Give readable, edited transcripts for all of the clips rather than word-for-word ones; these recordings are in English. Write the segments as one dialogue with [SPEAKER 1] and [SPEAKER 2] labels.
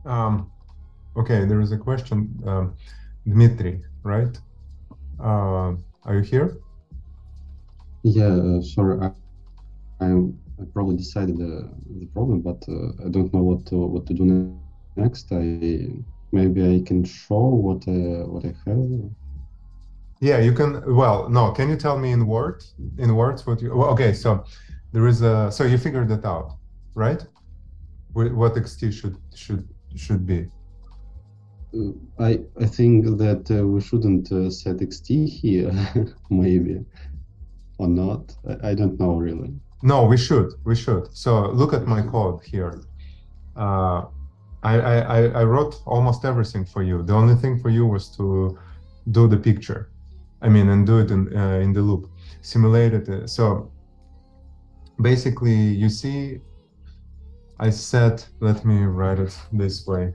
[SPEAKER 1] Okay, there is a question, Dmitry, right? Are you here?
[SPEAKER 2] Yeah, sorry, I probably decided the problem, but I don't know what to do next. Maybe I can show what I have.
[SPEAKER 1] Yeah, you can. Well, no. Can you tell me in words? In words, what you? Well, okay, so there is a. So you figured it out, right? What XT should be.
[SPEAKER 2] I think that we shouldn't set xt here, maybe or not. I don't know really.
[SPEAKER 1] No, we should. We should. So look at my code here. Uh, I wrote almost everything for you. The only thing for you was to do the picture. I mean, and do it in the loop, simulate it. So basically, you see, I said, let me write it this way.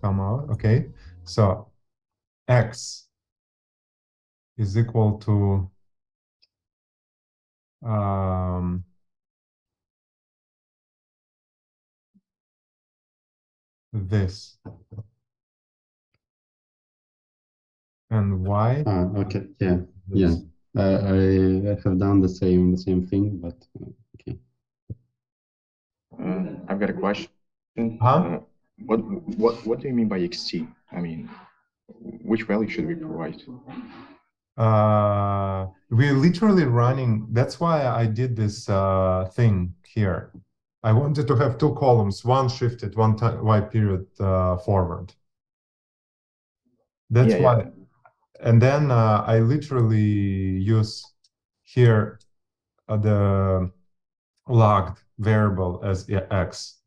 [SPEAKER 1] Come out. Okay. So x is equal to this, and y
[SPEAKER 2] Okay, yeah, yeah.
[SPEAKER 1] this.
[SPEAKER 2] I have done the same thing, but okay.
[SPEAKER 3] I've got a question.
[SPEAKER 1] Huh?
[SPEAKER 3] What do you mean by xt? I mean, which value should we provide?
[SPEAKER 1] We're literally running. That's why I did this thing here. I wanted to have two columns, one shifted, one y period forward. That's why.
[SPEAKER 3] Yeah.
[SPEAKER 1] And then I literally use here the logged variable as x.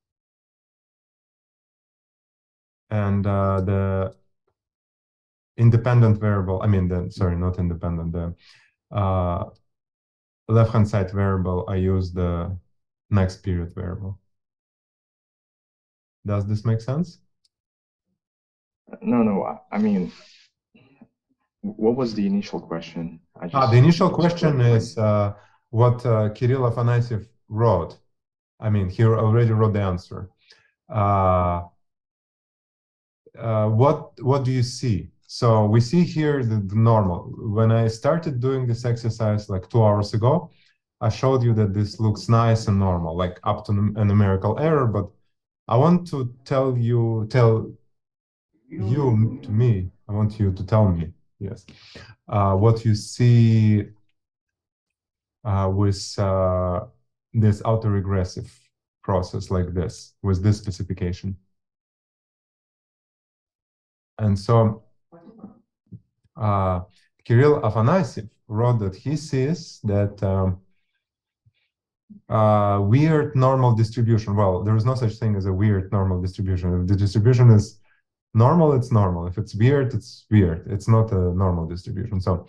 [SPEAKER 1] And the independent variable, I mean, sorry, not independent, the left-hand side variable, I use the next period variable. Does this make sense?
[SPEAKER 3] No. I mean, what was the initial question?
[SPEAKER 1] The initial question is what Kirill Afanasyev wrote. I mean, he already wrote the answer. What do you see? So we see here the normal. When I started doing this exercise like 2 hours ago, I showed you that this looks nice and normal, like up to a numerical error. But I want to tell you to me. I want you to tell me, yes, what you see with this autoregressive process like this, with this specification. And so Kirill Afanasyev wrote that he sees that weird normal distribution. Well, there is no such thing as a weird normal distribution. If the distribution is normal, it's normal. If it's weird, it's weird. It's not a normal distribution. So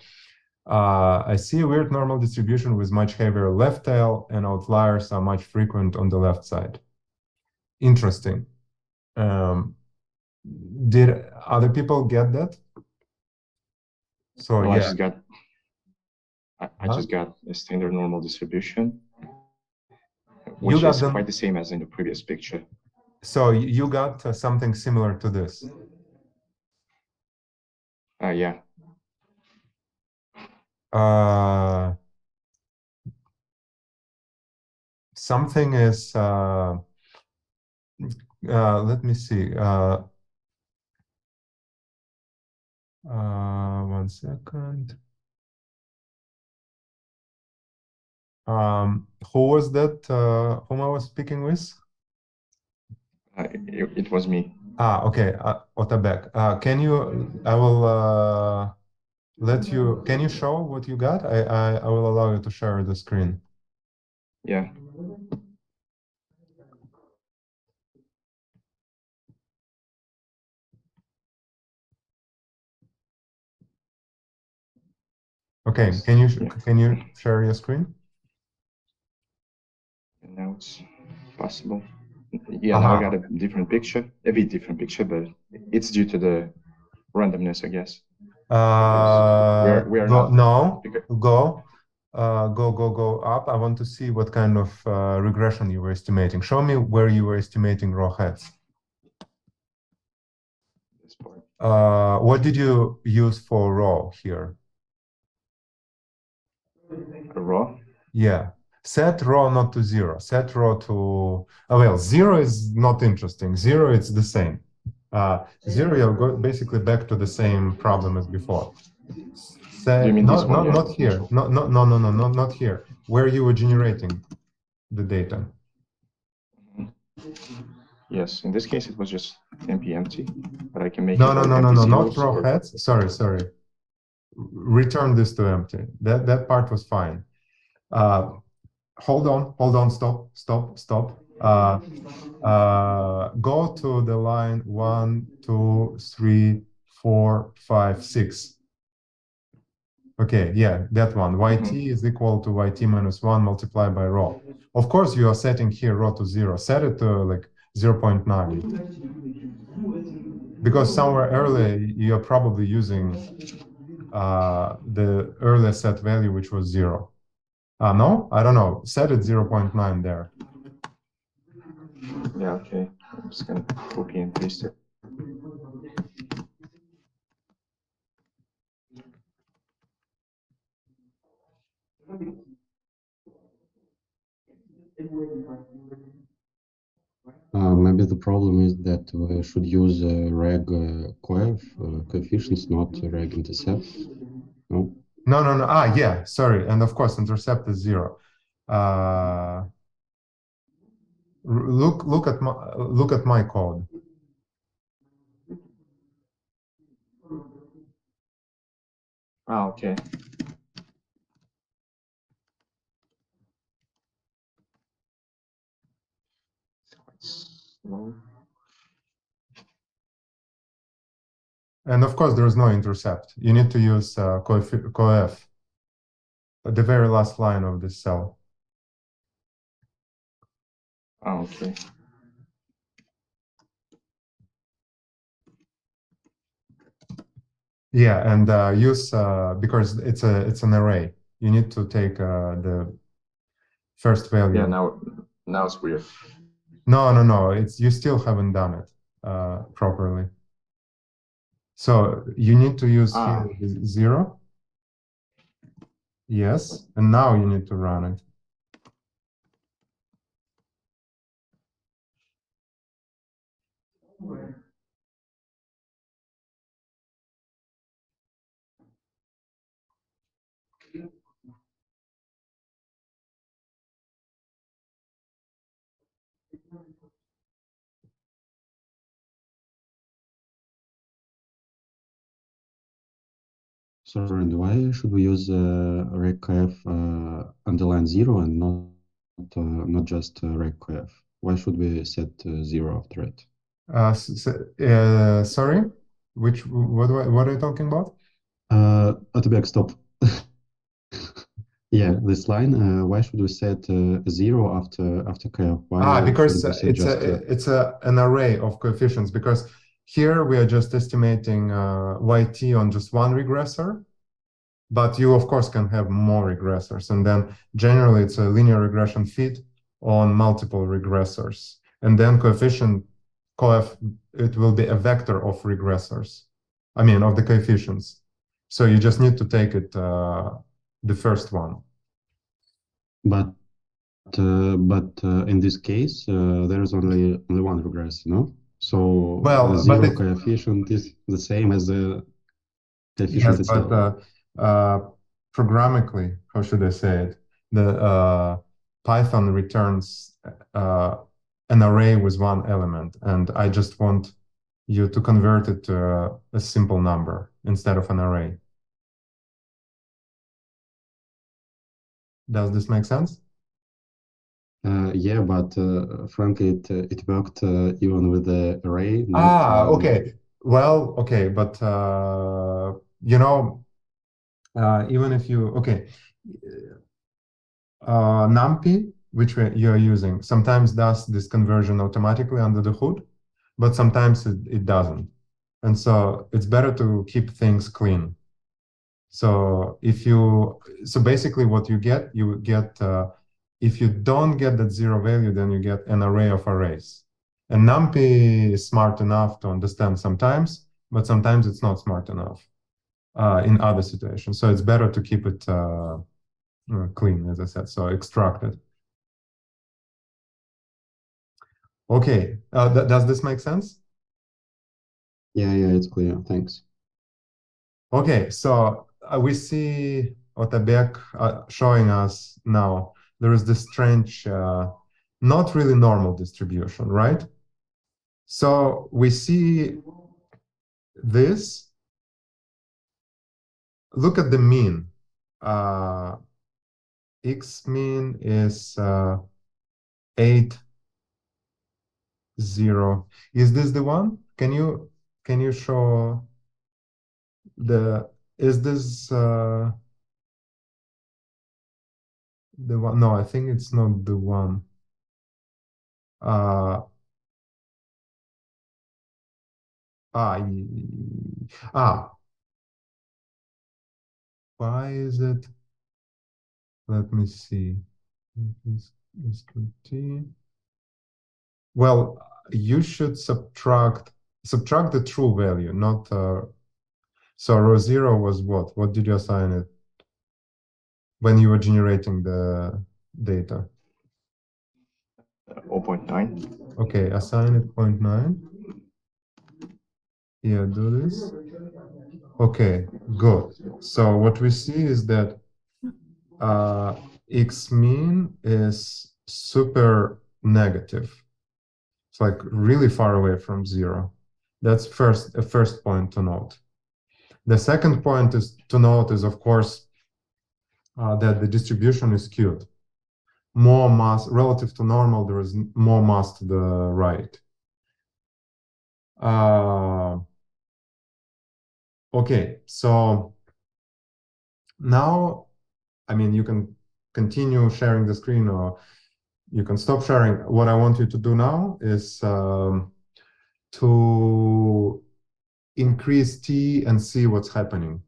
[SPEAKER 1] I see a weird normal distribution with much heavier left tail, and outliers are much frequent on the left side. Interesting. Did other people get that? So
[SPEAKER 3] well,
[SPEAKER 1] yeah.
[SPEAKER 3] I just got a standard normal distribution,
[SPEAKER 1] You
[SPEAKER 3] which
[SPEAKER 1] got
[SPEAKER 3] is
[SPEAKER 1] them.
[SPEAKER 3] quite the same as in the previous picture.
[SPEAKER 1] So you got something similar to this.
[SPEAKER 3] Yeah.
[SPEAKER 1] Something is let me see. 1 second. Who was that? Whom I was speaking with?
[SPEAKER 3] It was me.
[SPEAKER 1] Okay. Otabek. Can you? I will let you. Can you show what you got? I will allow you to share the screen.
[SPEAKER 3] Yeah.
[SPEAKER 1] Okay. Can you share your screen?
[SPEAKER 3] And now it's possible. Yeah, now I got a different picture, a bit different picture, but it's due to the randomness, I guess.
[SPEAKER 1] We are not. No, go. Go up. I want to see what kind of regression you were estimating. Show me where you were estimating raw heads.
[SPEAKER 3] This part.
[SPEAKER 1] What did you use for raw here?
[SPEAKER 3] A raw.
[SPEAKER 1] Yeah. Set raw not to 0. Set raw to, well, 0 is not interesting. 0, it's the same. 0, you'll go basically back to the same problem as before.
[SPEAKER 3] Do you mean this one? Yeah.
[SPEAKER 1] Not here. Not here. Where you were generating the data.
[SPEAKER 3] Yes, in this case it was just empty, but I can make
[SPEAKER 1] No,
[SPEAKER 3] it
[SPEAKER 1] no,
[SPEAKER 3] like
[SPEAKER 1] no,
[SPEAKER 3] empty
[SPEAKER 1] no,
[SPEAKER 3] zeros
[SPEAKER 1] not raw
[SPEAKER 3] or...
[SPEAKER 1] heads. Sorry. Return this to empty. That part was fine. Hold on, stop. Go to the line 1, 2, 3, 4, 5, 6. Okay, yeah, that one. Yt is equal to yt minus 1 multiplied by rho. Of course, you are setting here rho to 0. Set it to like 0.9. Because somewhere earlier, you're probably using the earlier set value, which was 0. No, I don't know. Set it 0.9 there.
[SPEAKER 3] Yeah, okay. I'm just gonna copy and paste it.
[SPEAKER 2] Maybe the problem is that we should use reg coefficients, not reg intercepts. No.
[SPEAKER 1] No. Yeah, sorry. And of course, intercept is 0. Look at my code.
[SPEAKER 3] Okay. Slow.
[SPEAKER 1] And of course, there is no intercept. You need to use coef, the very last line of this cell.
[SPEAKER 3] Okay.
[SPEAKER 1] Yeah, and use because it's an array. You need to take the first value.
[SPEAKER 3] Yeah, now it's weird.
[SPEAKER 1] No. You still haven't done it properly. So you need to use here 0. Yes, and now you need to run it.
[SPEAKER 2] Sorry, and why should we use regcf underline 0 and not just regcf? Why should we set 0 after it?
[SPEAKER 1] Sorry, what are you talking about?
[SPEAKER 2] Atobek, stop. Yeah, this line. Why should we set 0 after kf? Why
[SPEAKER 1] Because
[SPEAKER 2] shouldn't we set
[SPEAKER 1] it's an array of coefficients. Because here we are just estimating yt on just one regressor, but you of course can have more regressors, and then generally it's a linear regression fit on multiple regressors, and then it will be a vector of regressors. I mean of the coefficients. So you just need to take it the first one.
[SPEAKER 2] But in this case, there is only one regressor, no? So
[SPEAKER 1] Well,
[SPEAKER 2] the zero coefficient is the same as the coefficient itself.
[SPEAKER 1] But programmatically, how should I say it? The Python returns an array with one element, and I just want you to convert it to a simple number instead of an array. Does this make sense?
[SPEAKER 2] Yeah, but frankly, it worked even with the array.
[SPEAKER 1] Okay. Well, okay, but even if you NumPy, which you are using, sometimes does this conversion automatically under the hood, but sometimes it doesn't. And so it's better to keep things clean. So so basically what you get, if you don't get that zero value, then you get an array of arrays. And NumPy is smart enough to understand sometimes, but sometimes it's not smart enough in other situations. So it's better to keep it clean, as I said, so extracted. Okay, does this make sense?
[SPEAKER 2] Yeah, it's clear. Thanks.
[SPEAKER 1] Okay, so we see Otabek showing us now there is this strange, not really normal distribution, right? So we see this. Look at the mean. X mean is 8, 0. Is this the one? Can you show is this the one? No, I think it's not the one. Uh, why is it? Let me see. Well, you should subtract the true value, not so row 0 was what? What did you assign it when you were generating the data?
[SPEAKER 3] 0.9.
[SPEAKER 1] Okay, assign it 0.9. Yeah, do this. Okay, good. So what we see is that x mean is super negative. It's like really far away from 0. That's a first point to note. The second point to note is, of course, that the distribution is skewed. More mass relative to normal, there is more mass to the right. Okay, so now, I mean, you can continue sharing the screen or you can stop sharing. What I want you to do now is to increase T and see what's happening.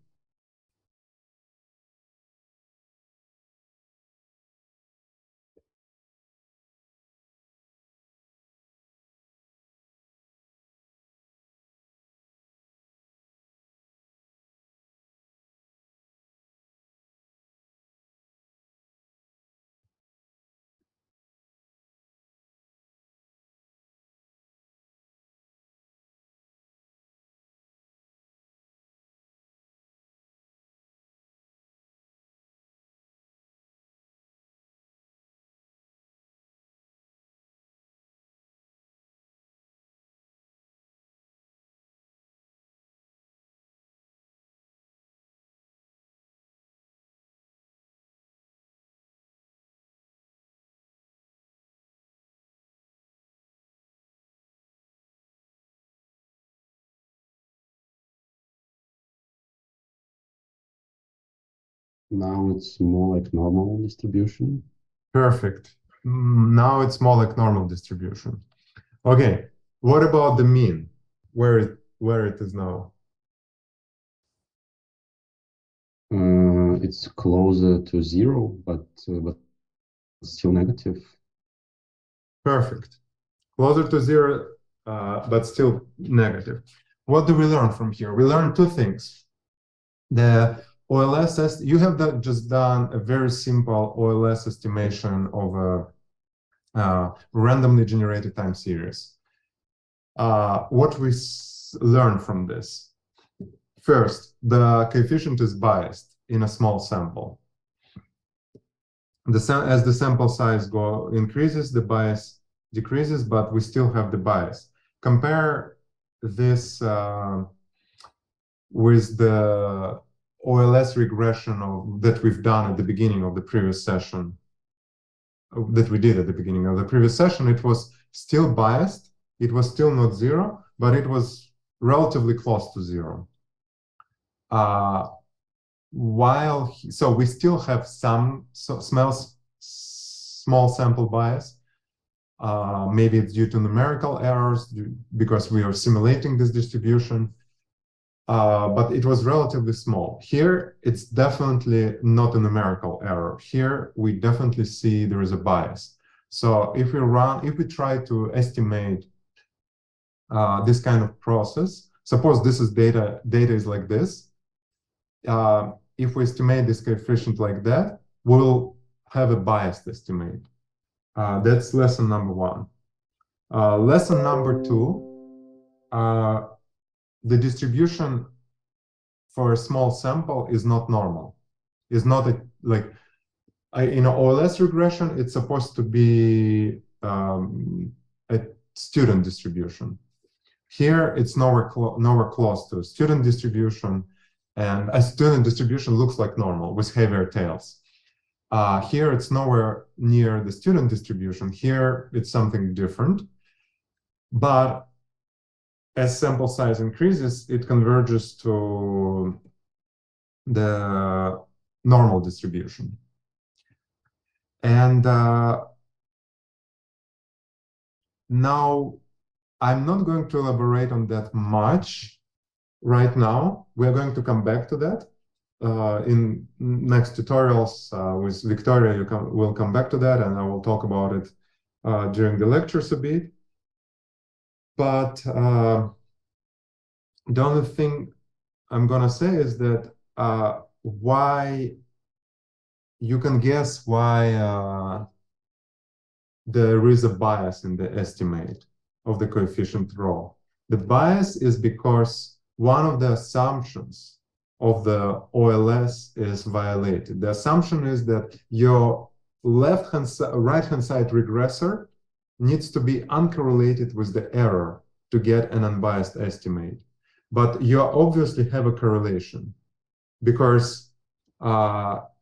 [SPEAKER 2] Now it's more like normal distribution.
[SPEAKER 1] Perfect. Now it's more like normal distribution. Okay, what about the mean? Where it is now?
[SPEAKER 2] It's closer to 0, but still negative.
[SPEAKER 1] Perfect. Closer to 0, but still negative. What do we learn from here? We learn two things. The OLS, you have just done a very simple OLS estimation of a randomly generated time series. What we learn from this? First, the coefficient is biased in a small sample. As the sample size increases, the bias decreases, but we still have the bias. Compare this with the OLS regression that we've done at the beginning of the previous session, that we did at the beginning of the previous session. It was still biased. It was still not 0, but it was relatively close to 0. So we still have some small sample bias. Maybe it's due to numerical errors because we are simulating this distribution. but it was relatively small. Here, it's definitely not a numerical error. Here, we definitely see there is a bias. So if we try to estimate this kind of process, suppose this is data is like this. If we estimate this coefficient like that, we'll have a biased estimate. That's lesson number one. Lesson number two, the distribution for a small sample is not normal. It's not in OLS regression, it's supposed to be a student distribution. Here, it's nowhere close to a student distribution, and a student distribution looks like normal with heavier tails. Here, it's nowhere near the student distribution. Here, it's something different. But as sample size increases, it converges to the normal distribution. And now I'm not going to elaborate on that much right now. We're going to come back to that in next tutorials with Victoria. We'll come back to that, and I will talk about it during the lectures a bit. But the only thing I'm going to say is that why you can guess why there is a bias in the estimate of the coefficient rho. The bias is because one of the assumptions of the OLS is violated. The assumption is that your right-hand side regressor needs to be uncorrelated with the error to get an unbiased estimate. But you obviously have a correlation because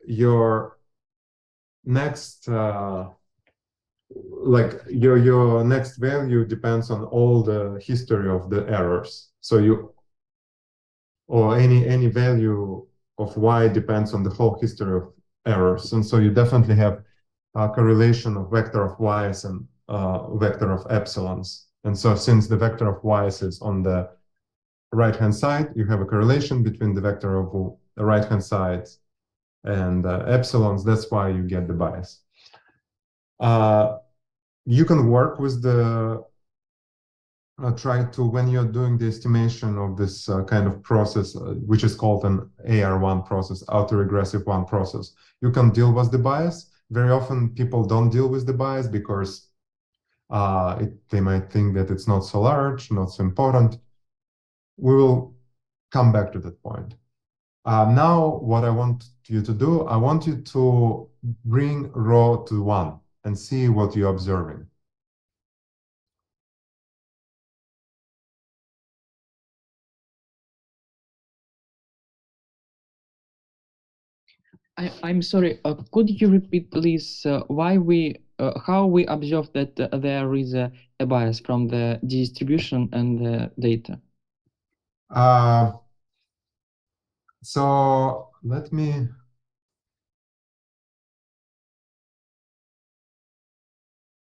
[SPEAKER 1] your next your next value depends on all the history of the errors. So any value of y depends on the whole history of errors. And so you definitely have a correlation of vector of y's and vector of epsilons. And so since the vector of y's is on the right-hand side, you have a correlation between the vector of the right-hand side and epsilons. That's why you get the bias. You can work with the when you're doing the estimation of this kind of process, which is called an AR1 process, autoregressive one process, you can deal with the bias. Very often people don't deal with the bias because they might think that it's not so large, not so important. We will come back to that point. Now, what I want you to do, I want you to bring rho to 1 and see what you're observing.
[SPEAKER 4] I'm sorry, could you repeat please how we observe that there is a bias from the distribution and the data?
[SPEAKER 1] So let me...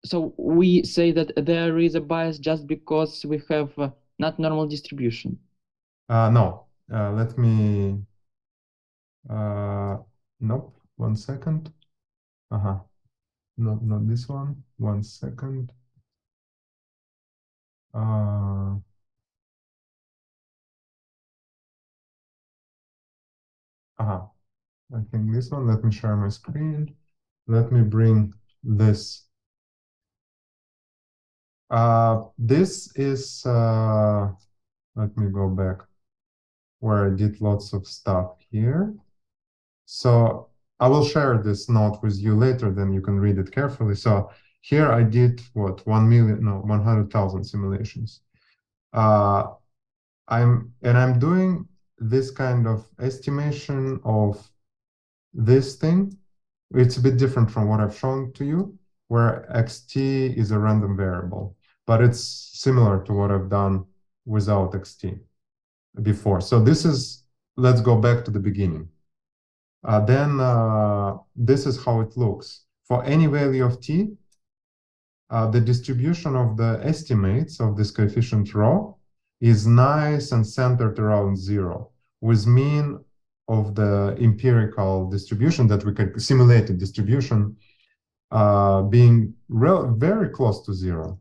[SPEAKER 4] So we say that there is a bias just because we have not normal distribution?
[SPEAKER 1] No, let me... nope, 1 second. Not this one. 1 second. I think this one. Let me share my screen. Let me bring this. This is, let me go back where I did lots of stuff here. So I will share this note with you later, then you can read it carefully. So here I did what, 100,000 simulations. I'm doing this kind of estimation of this thing. It's a bit different from what I've shown to you, where xt is a random variable, but it's similar to what I've done without xt before. So this is, let's go back to the beginning. This is how it looks. For any value of t, the distribution of the estimates of this coefficient rho is nice and centered around 0, with mean of the empirical distribution that we can simulated distribution being very close to 0.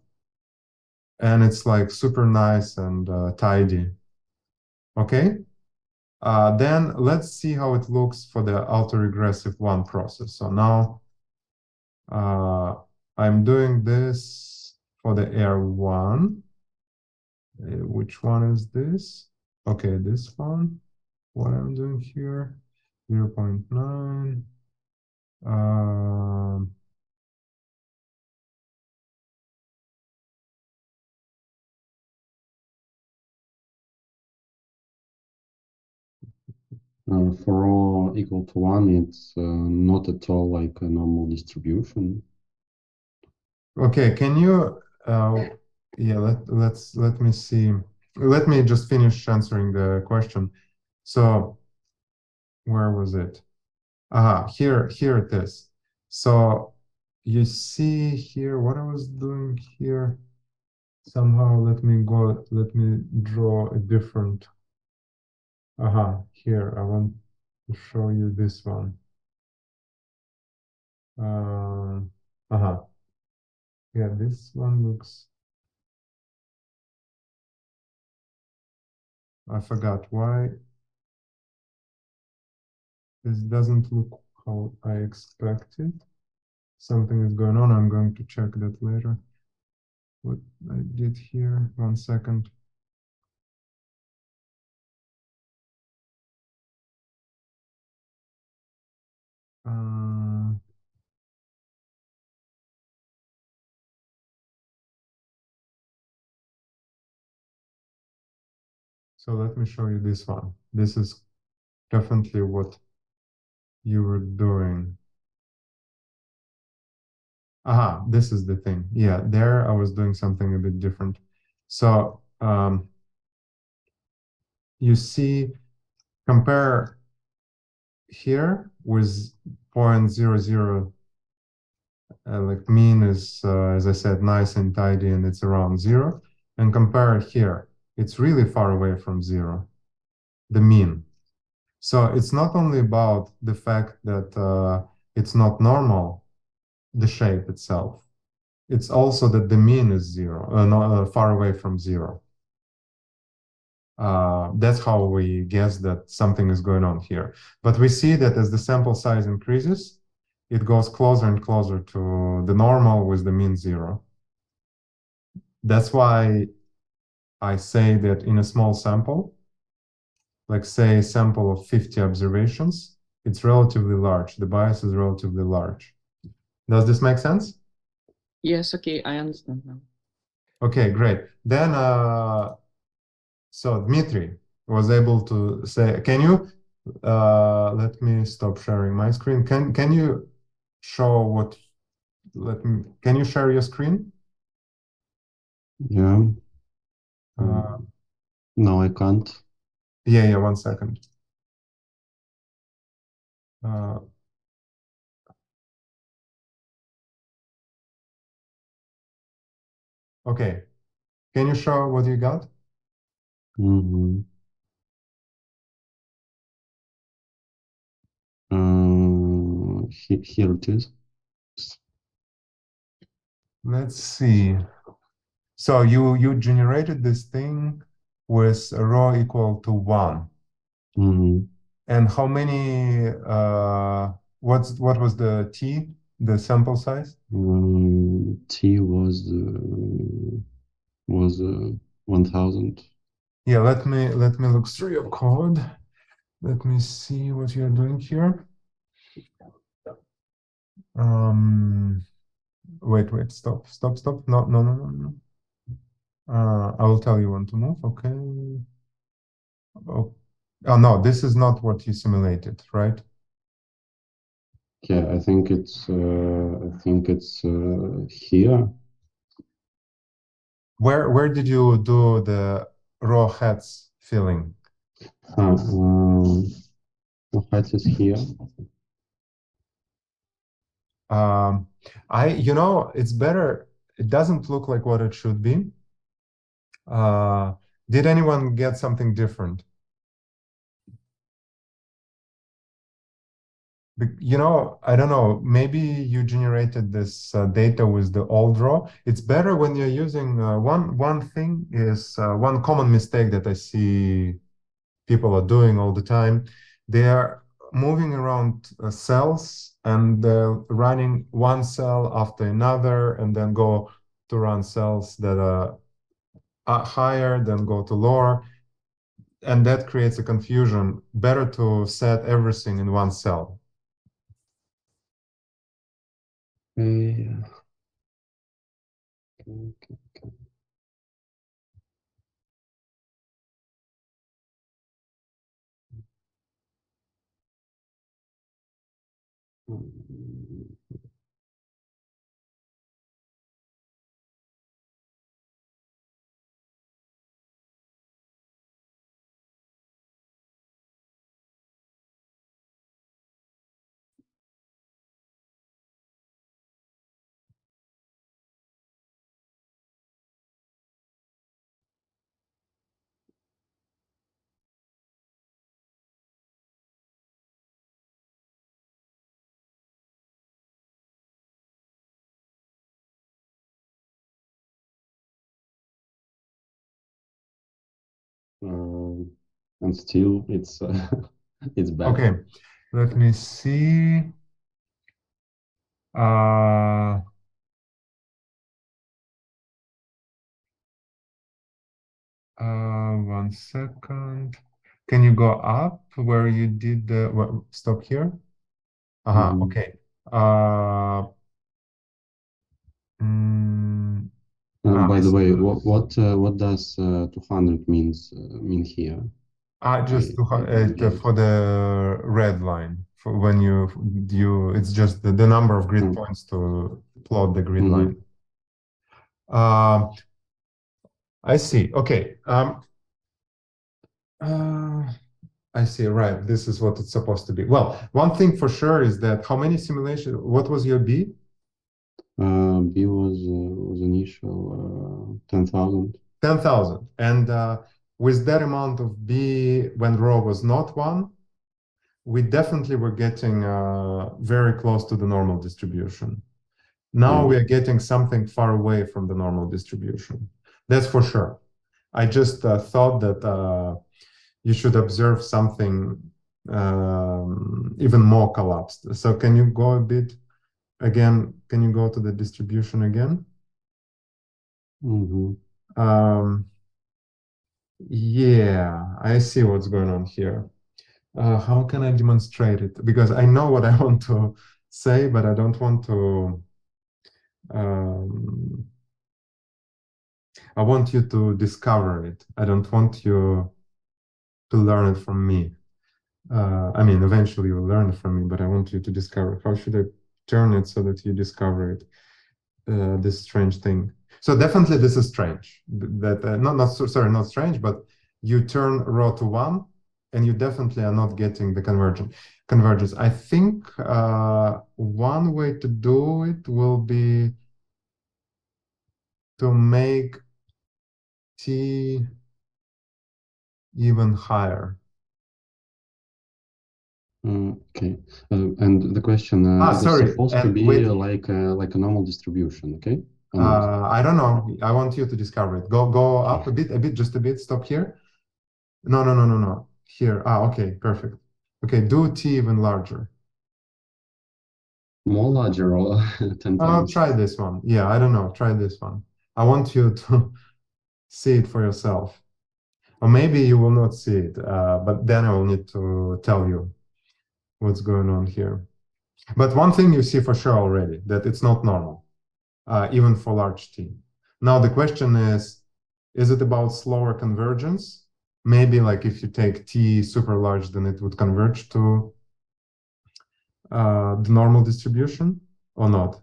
[SPEAKER 1] And it's like super nice and tidy. Okay? Then let's see how it looks for the autoregressive 1 process. So now I'm doing this for the R1. Which one is this? Okay, this one. What I'm doing here, 0.9.
[SPEAKER 2] For rho equal to 1, it's not at all like a normal distribution.
[SPEAKER 1] Okay, can you, yeah, let me see. Let me just finish answering the question. So where was it? Here it is. So you see here what I was doing here. Somehow let me draw a different. Here I want to show you this one. Yeah, this one looks. I forgot why this doesn't look how I expected. Something is going on. I'm going to check that later. What I did here. 1 second. So let me show you this one. This is definitely what you were doing. This is the thing. Yeah, there I was doing something a bit different. So you see, compare here with 0.00, like mean is, as I said, nice and tidy, and it's around 0. And compare here, it's really far away from 0, the mean. So it's not only about the fact that it's not normal, the shape itself. It's also that the mean is 0, not, far away from 0. That's how we guess that something is going on here. But we see that as the sample size increases, it goes closer and closer to the normal with the mean 0. That's why I say that in a small sample, like say sample of 50 observations, it's relatively large. The bias is relatively large. Does this make sense?
[SPEAKER 4] Yes, okay, I understand now.
[SPEAKER 1] Okay, great. Then, so Dmitry was able to say, can you, let me stop sharing my screen. Can you show what, can you share your screen?
[SPEAKER 2] Yeah. No, I can't.
[SPEAKER 1] Yeah, 1 second. Okay. Can you show what you got?
[SPEAKER 2] Mm-hmm. Here it is.
[SPEAKER 1] Let's see. So you generated this thing with a rho equal to 1.
[SPEAKER 2] Mm-hmm.
[SPEAKER 1] And how many, what was the t, the sample size?
[SPEAKER 2] T was 1000.
[SPEAKER 1] Yeah, let me look through your code. Let me see what you're doing here. Wait, stop. No. I will tell you when to move. Okay. Oh, no, this is not what you simulated, right?
[SPEAKER 2] Yeah, I think it's here.
[SPEAKER 1] Where did you do the raw heads filling?
[SPEAKER 2] Height is here.
[SPEAKER 1] It's better. It doesn't look like what it should be. Did anyone get something different? You know, I don't know, maybe you generated this data with the old raw. It's better when you're using one thing is one common mistake that I see people are doing all the time. They are moving around cells and running one cell after another and then go to run cells that are higher, then go to lower. And that creates a confusion. Better to set everything in one cell.
[SPEAKER 2] Okay. Okay. And still it's it's bad.
[SPEAKER 1] Okay, let me see. Uh, 1 second. Can you go up where you did the stop here?
[SPEAKER 2] Mhm.
[SPEAKER 1] Okay. Uh, mm,
[SPEAKER 2] By
[SPEAKER 1] I
[SPEAKER 2] the
[SPEAKER 1] see.
[SPEAKER 2] way, what does 200 mean here?
[SPEAKER 1] Just
[SPEAKER 2] I didn't get it.
[SPEAKER 1] for the red line for when you it's just the number of grid
[SPEAKER 2] Oh.
[SPEAKER 1] points to plot the grid line.
[SPEAKER 2] Mhm.
[SPEAKER 1] Um, I see. Okay. Uh, I see. Right. This is what it's supposed to be. Well, one thing for sure is that how many simulations? What was your B?
[SPEAKER 2] B was initial 10,000.
[SPEAKER 1] 10,000. And with that amount of B, when rho was not one, we definitely were getting very close to the normal distribution. Now
[SPEAKER 2] Yeah.
[SPEAKER 1] we are getting something far away from the normal distribution. That's for sure. I just thought that you should observe something even more collapsed. So can you go a bit again? Can you go to the distribution again?
[SPEAKER 2] Mhm.
[SPEAKER 1] Um, yeah, I see what's going on here. How can I demonstrate it? Because I know what I want to say, but I don't want to. Um, I want you to discover it. I don't want you to learn it from me. I mean, eventually you'll learn it from me, but I want you to discover. How should I turn it so that you discover it? This strange thing. So definitely this is strange. That sorry, not strange, but you turn rho to one, and you definitely are not getting the convergence. I think one way to do it will be to make t even higher.
[SPEAKER 2] Okay. And the question, it was
[SPEAKER 1] Sorry,
[SPEAKER 2] supposed to
[SPEAKER 1] and
[SPEAKER 2] be
[SPEAKER 1] wait.
[SPEAKER 2] like a normal distribution, okay? Or not?
[SPEAKER 1] I don't know. I want you to discover it. Go up a bit, just a bit. Stop here. No. Here. Okay, perfect. Okay, do T even larger.
[SPEAKER 2] More larger or 10 times?
[SPEAKER 1] Try this one. Yeah, I don't know. Try this one. I want you to see it for yourself. Or maybe you will not see it, but then I will need to tell you what's going on here. But one thing you see for sure already, that it's not normal, even for large T. Now the question is it about slower convergence? Maybe like if you take T super large, then it would converge to the normal distribution or not?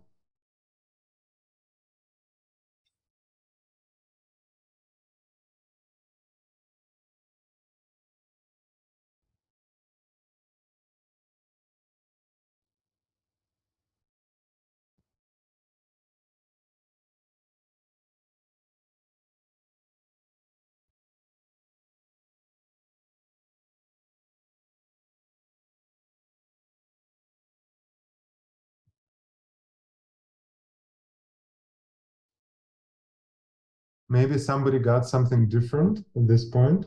[SPEAKER 1] Maybe somebody got something different at this point.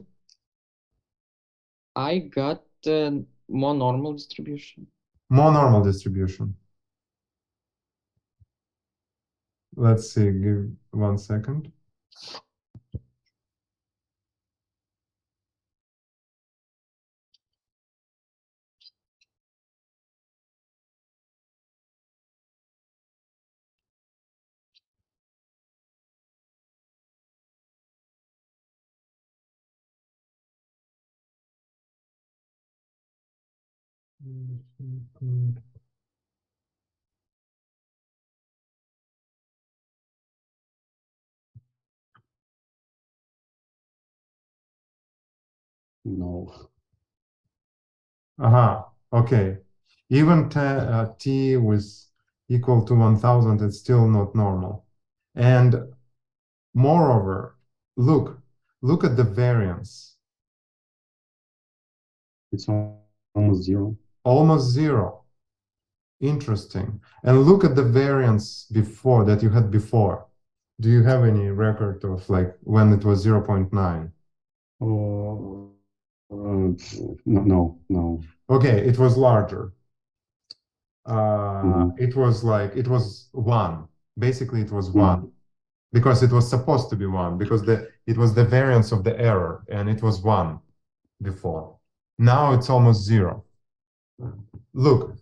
[SPEAKER 4] I got more normal distribution.
[SPEAKER 1] More normal distribution. Let's see, give 1 second.
[SPEAKER 2] No.
[SPEAKER 1] Okay. Even t was equal to 1000, it's still not normal. And moreover, look at the variance.
[SPEAKER 2] It's almost zero.
[SPEAKER 1] Almost zero. Interesting. And look at the variance before that you had before. Do you have any record of like when it was 0.9?
[SPEAKER 2] No.
[SPEAKER 1] Okay, it was larger.
[SPEAKER 2] Mhm.
[SPEAKER 1] It was 1. Basically, it was
[SPEAKER 2] Mhm.
[SPEAKER 1] 1 because it was supposed to be 1 because it was the variance of the error and it was 1 before. Now it's almost 0. Look,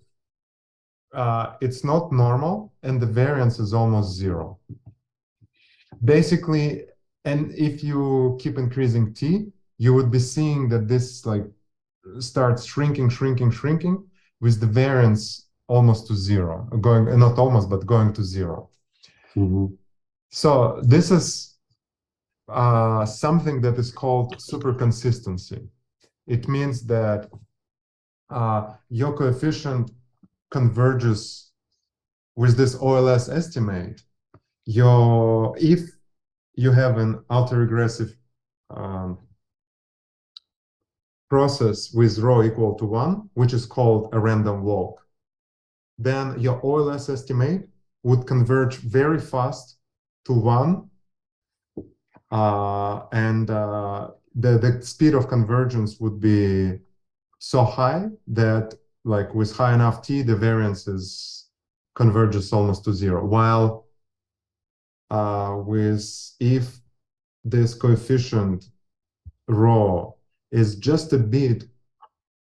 [SPEAKER 1] it's not normal and the variance is almost 0. Basically, and if you keep increasing t, you would be seeing that this like starts shrinking with the variance almost to 0, going not almost, but going to 0.
[SPEAKER 2] Mhm.
[SPEAKER 1] So this is something that is called super consistency. It means that your coefficient converges with this OLS estimate. If you have an autoregressive process with rho equal to 1, which is called a random walk, then your OLS estimate would converge very fast to 1. And the speed of convergence would be so high that like with high enough t, the variance converges almost to 0. While if this coefficient rho is just a bit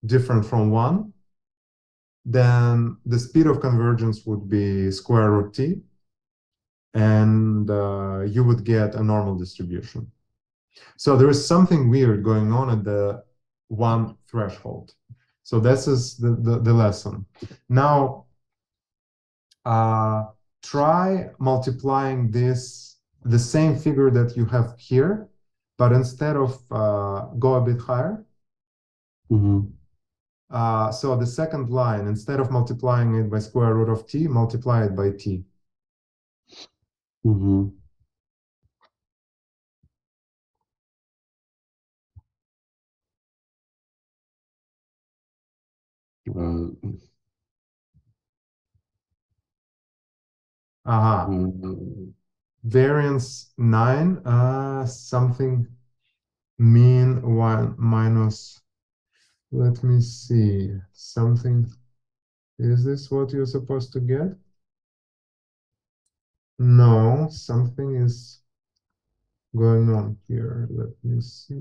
[SPEAKER 1] different from 1, then the speed of convergence would be square root t, and you would get a normal distribution. So there is something weird going on at the 1 threshold. So this is the lesson. Now, try multiplying the same figure that you have here, but instead of go a bit higher.
[SPEAKER 2] Mhm.
[SPEAKER 1] So the second line, instead of multiplying it by square root of t, multiply it by t.
[SPEAKER 2] Mhm. Uh,
[SPEAKER 1] Aha. Variance 9, something mean 1 minus, let me see, something, is this what you're supposed to get? No, something is going on here. Let me see.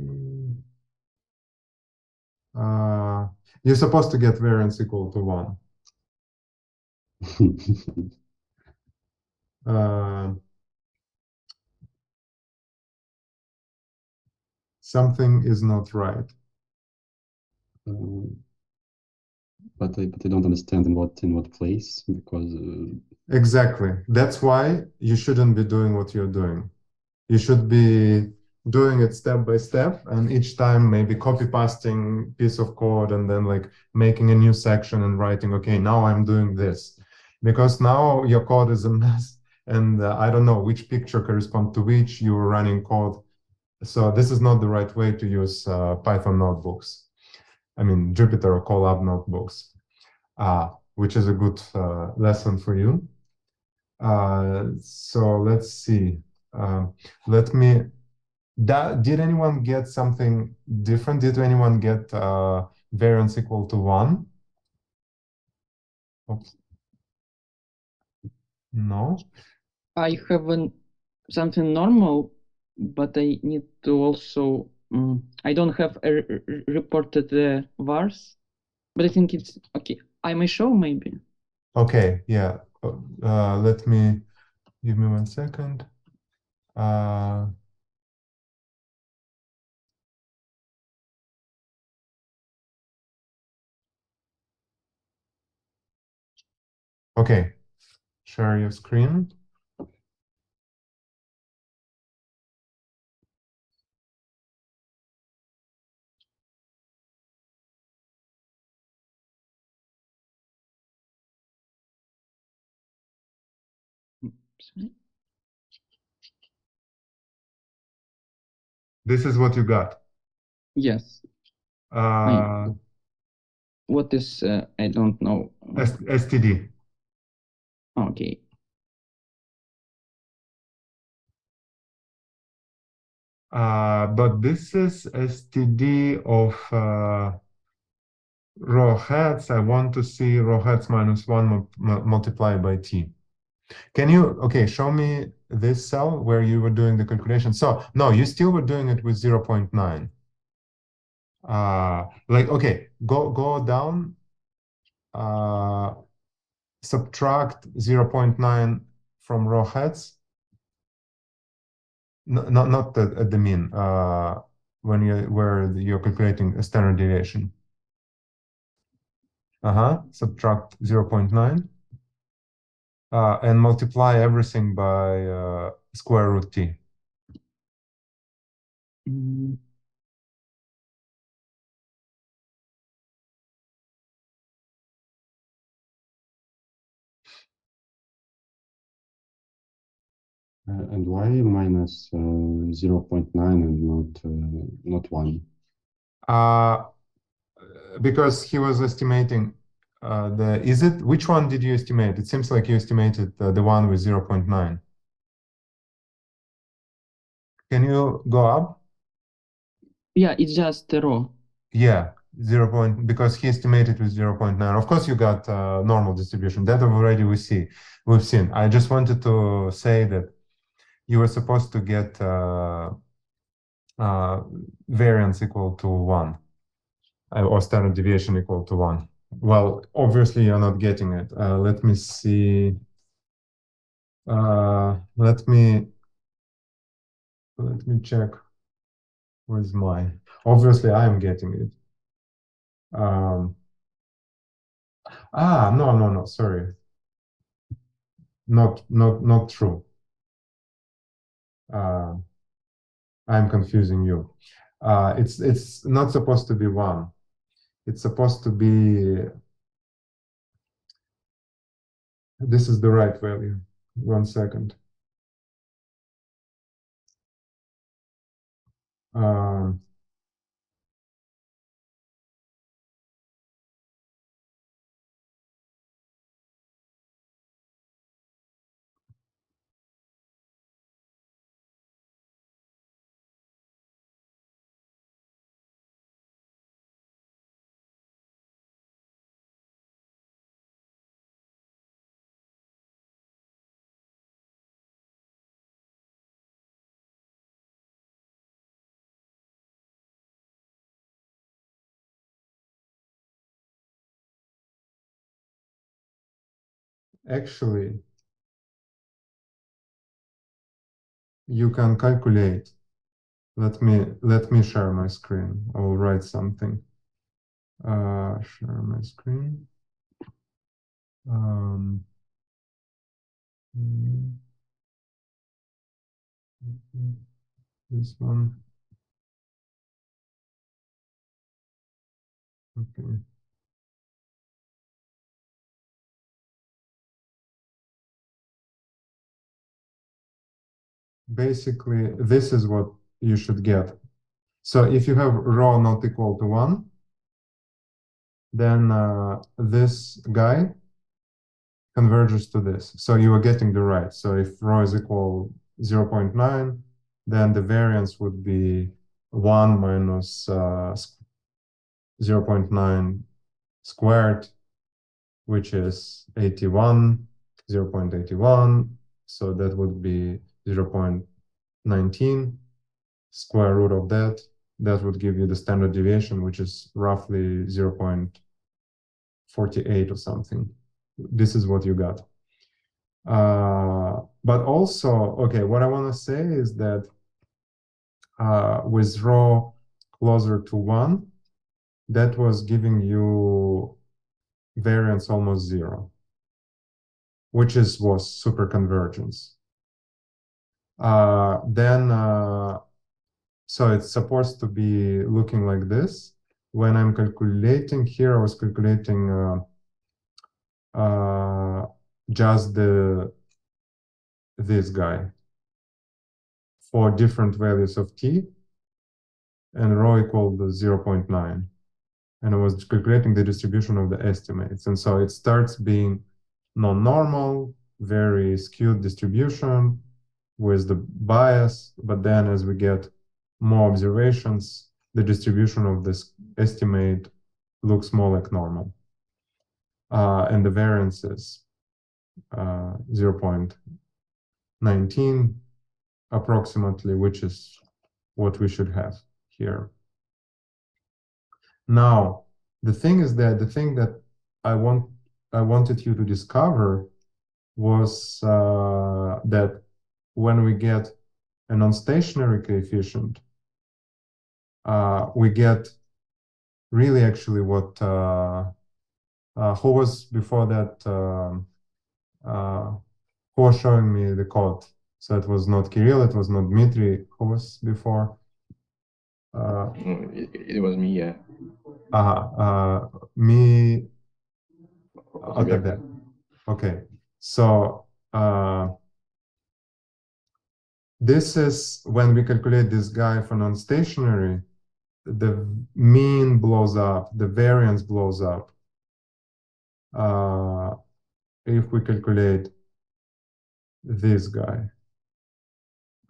[SPEAKER 1] You're supposed to get variance equal to 1. Something is not right.
[SPEAKER 2] But I don't understand in what place, because
[SPEAKER 1] Exactly. That's why you shouldn't be doing what you're doing. You should be doing it step by step, and each time maybe copy pasting piece of code and then like making a new section and writing, okay, now I'm doing this. Because now your code is a mess, and I don't know which picture corresponds to which, you're running code. So this is not the right way to use Python notebooks. I mean, Jupyter or Colab notebooks, which is a good lesson for you. So let's see. Let me. Did anyone get something different? Did anyone get variance equal to 1? Oops. No.
[SPEAKER 4] I have something normal, but I need to also. I don't have reported the vars, but I think it's okay. I may show maybe.
[SPEAKER 1] Okay, yeah. Let me give me 1 second. Okay, share your screen. This is what you got.
[SPEAKER 4] Yes. What is I don't know.
[SPEAKER 1] STD.
[SPEAKER 4] Okay.
[SPEAKER 1] But this is STD of row heads. I want to see row heads minus 1 multiplied by t. Can you, okay, show me this cell where you were doing the calculation. So, no, you still were doing it with 0.9. Like, okay, go down, subtract 0.9 from row heads. Not at the mean, when you're calculating a standard deviation. Subtract 0.9 and multiply everything by square root t.
[SPEAKER 2] And why minus 0.9 and not 1?
[SPEAKER 1] Because he was estimating which one did you estimate? It seems like you estimated the one with 0.9. Can you go up?
[SPEAKER 4] Yeah, it's just a row.
[SPEAKER 1] Yeah, because he estimated with 0.9. Of course, you got normal distribution. That already we've seen. I just wanted to say that you were supposed to get variance equal to 1 or standard deviation equal to 1. Well, obviously you're not getting it. Let me see. Let me check. Where's my? Obviously, I am getting it. No. Sorry. Not true. I'm confusing you. It's not supposed to be 1. It's supposed to be. This is the right value. 1 second. Actually, you can calculate. Let me share my screen. I will write something. Share my screen. This one. Okay. Basically, this is what you should get. So if you have rho not equal to 1, then this guy converges to this. So you are getting the right. So if rho is equal 0.9, then the variance would be 1 minus 0.9 squared, which is 81, 0.81. So that would be 0.19 square root of that. That would give you the standard deviation, which is roughly 0.48 or something. This is what you got. But also, okay, what I want to say is that with rho closer to 1, that was giving you variance almost 0, which was superconvergence. So it's supposed to be looking like this. When I'm calculating here, I was calculating just this guy for different values of t, and rho equal to 0.9. And I was calculating the distribution of the estimates. And so it starts being non-normal, very skewed distribution with the bias. But then as we get more observations, the distribution of this estimate looks more like normal. And the variance is 0.19 approximately, which is what we should have here. Now, the thing that I wanted you to discover was that when we get a non-stationary coefficient, we get really actually what who was before that who was showing me the code. So it was not Kirill, it was not Dmitry. Who was before?
[SPEAKER 3] It was me, yeah.
[SPEAKER 1] Me. Okay. So this is when we calculate this guy for non-stationary, the mean blows up, the variance blows up. If we calculate this guy,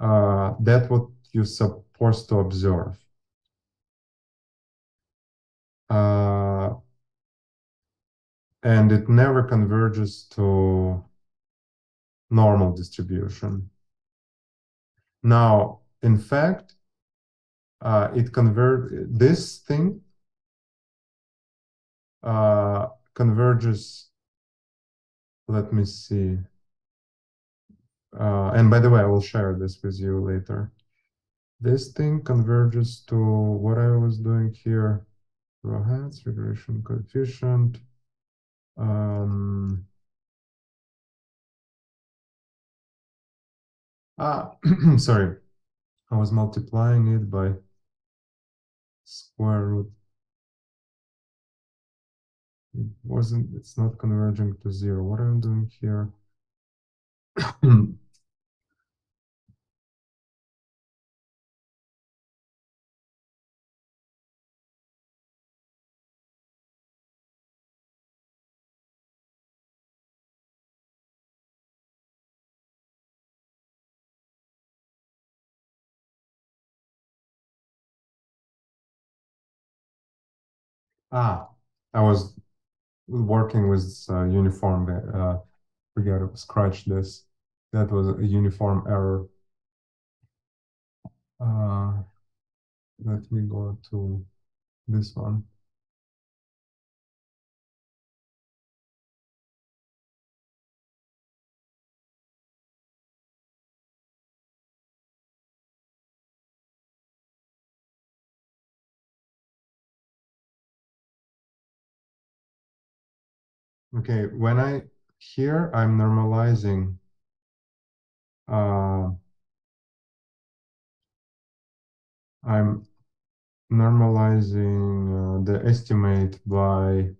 [SPEAKER 1] that's what you're supposed to observe. And it never converges to normal distribution. Now, in fact, this thing converges. Let me see. And by the way, I will share this with you later. This thing converges to what I was doing here. Rho hats, regression coefficient. Sorry, I was multiplying it by square root. It's not converging to 0. What am I doing here? I was working with uniform. We gotta scratch this. That was a uniform error. Let me go to this one. Okay, here I'm normalizing I'm normalizing the estimate by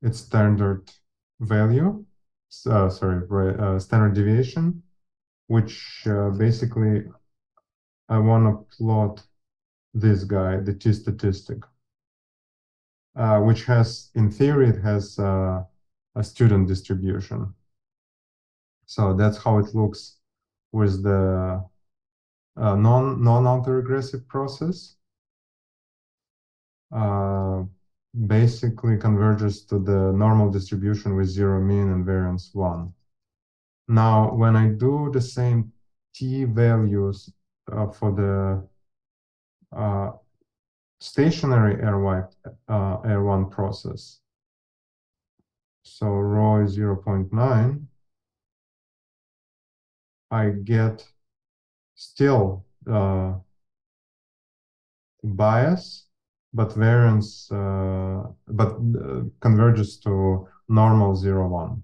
[SPEAKER 1] its standard value, standard deviation, which basically I want to plot this guy, the t statistic, which has, in theory, it has a student distribution. So that's how it looks with the non-autoregressive process basically converges to the normal distribution with zero mean and variance 1. Now, when I do the same t values for the stationary R1 process, so rho is 0.9, I get still bias, but variance, converges to normal 0, 1.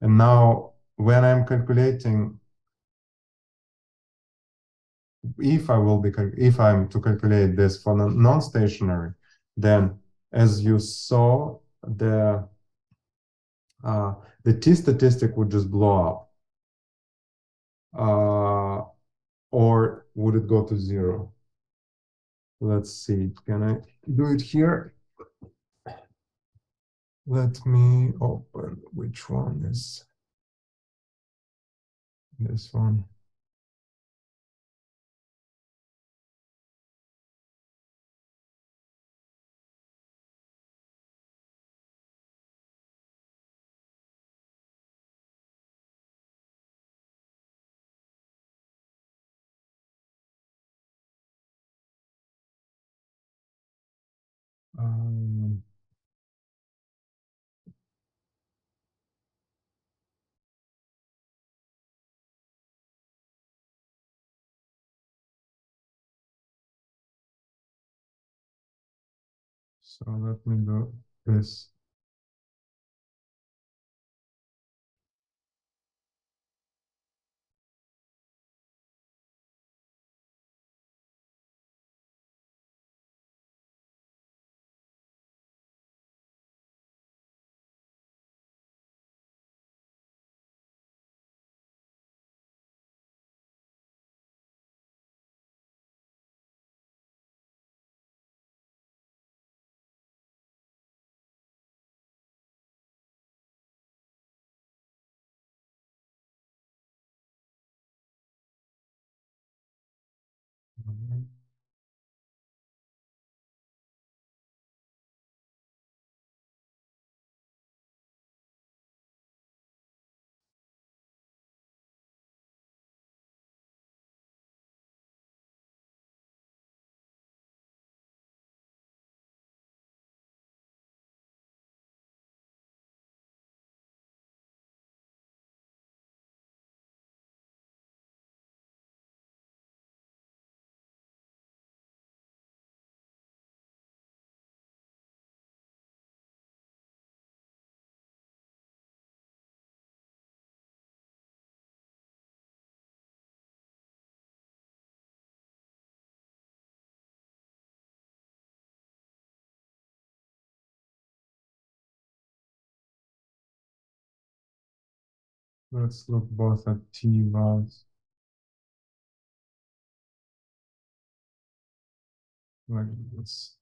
[SPEAKER 1] And now when I'm calculating, if I'm to calculate this for non-stationary, then as you saw, the t statistic would just blow up, or would it go to 0? Let's see, can I do it here? Let me open, which one is this one? So let me do this. Let's look both at t vals, like this.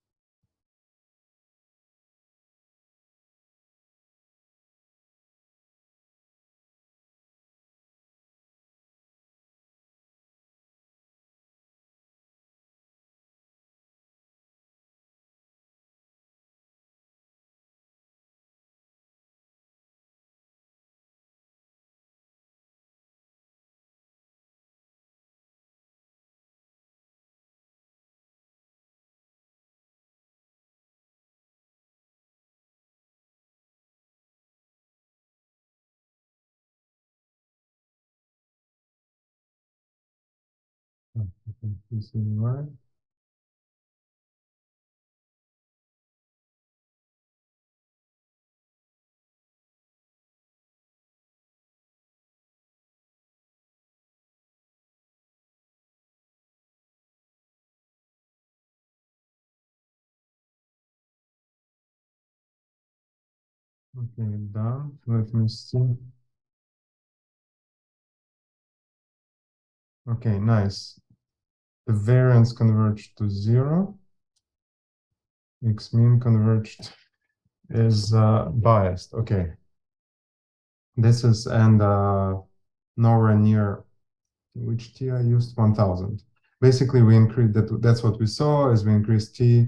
[SPEAKER 1] This is right. Okay, done. Let me see. Okay, nice. The variance converged to 0. X mean converged is biased. Okay. This is, and nowhere near which t I used? 1000. Basically, we increase that. That's what we saw. As we increase t,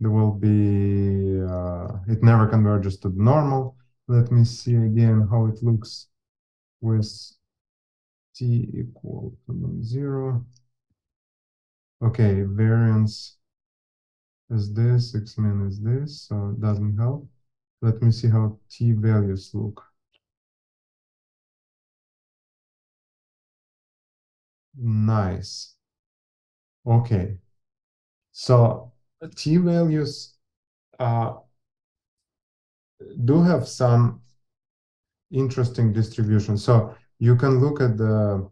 [SPEAKER 1] there will be it never converges to the normal. Let me see again how it looks with t equal to non-zero. Okay, variance is this, x-min is this, so it doesn't help. Let me see how t values look. Nice. Okay. So t values do have some interesting distribution. So you can look at the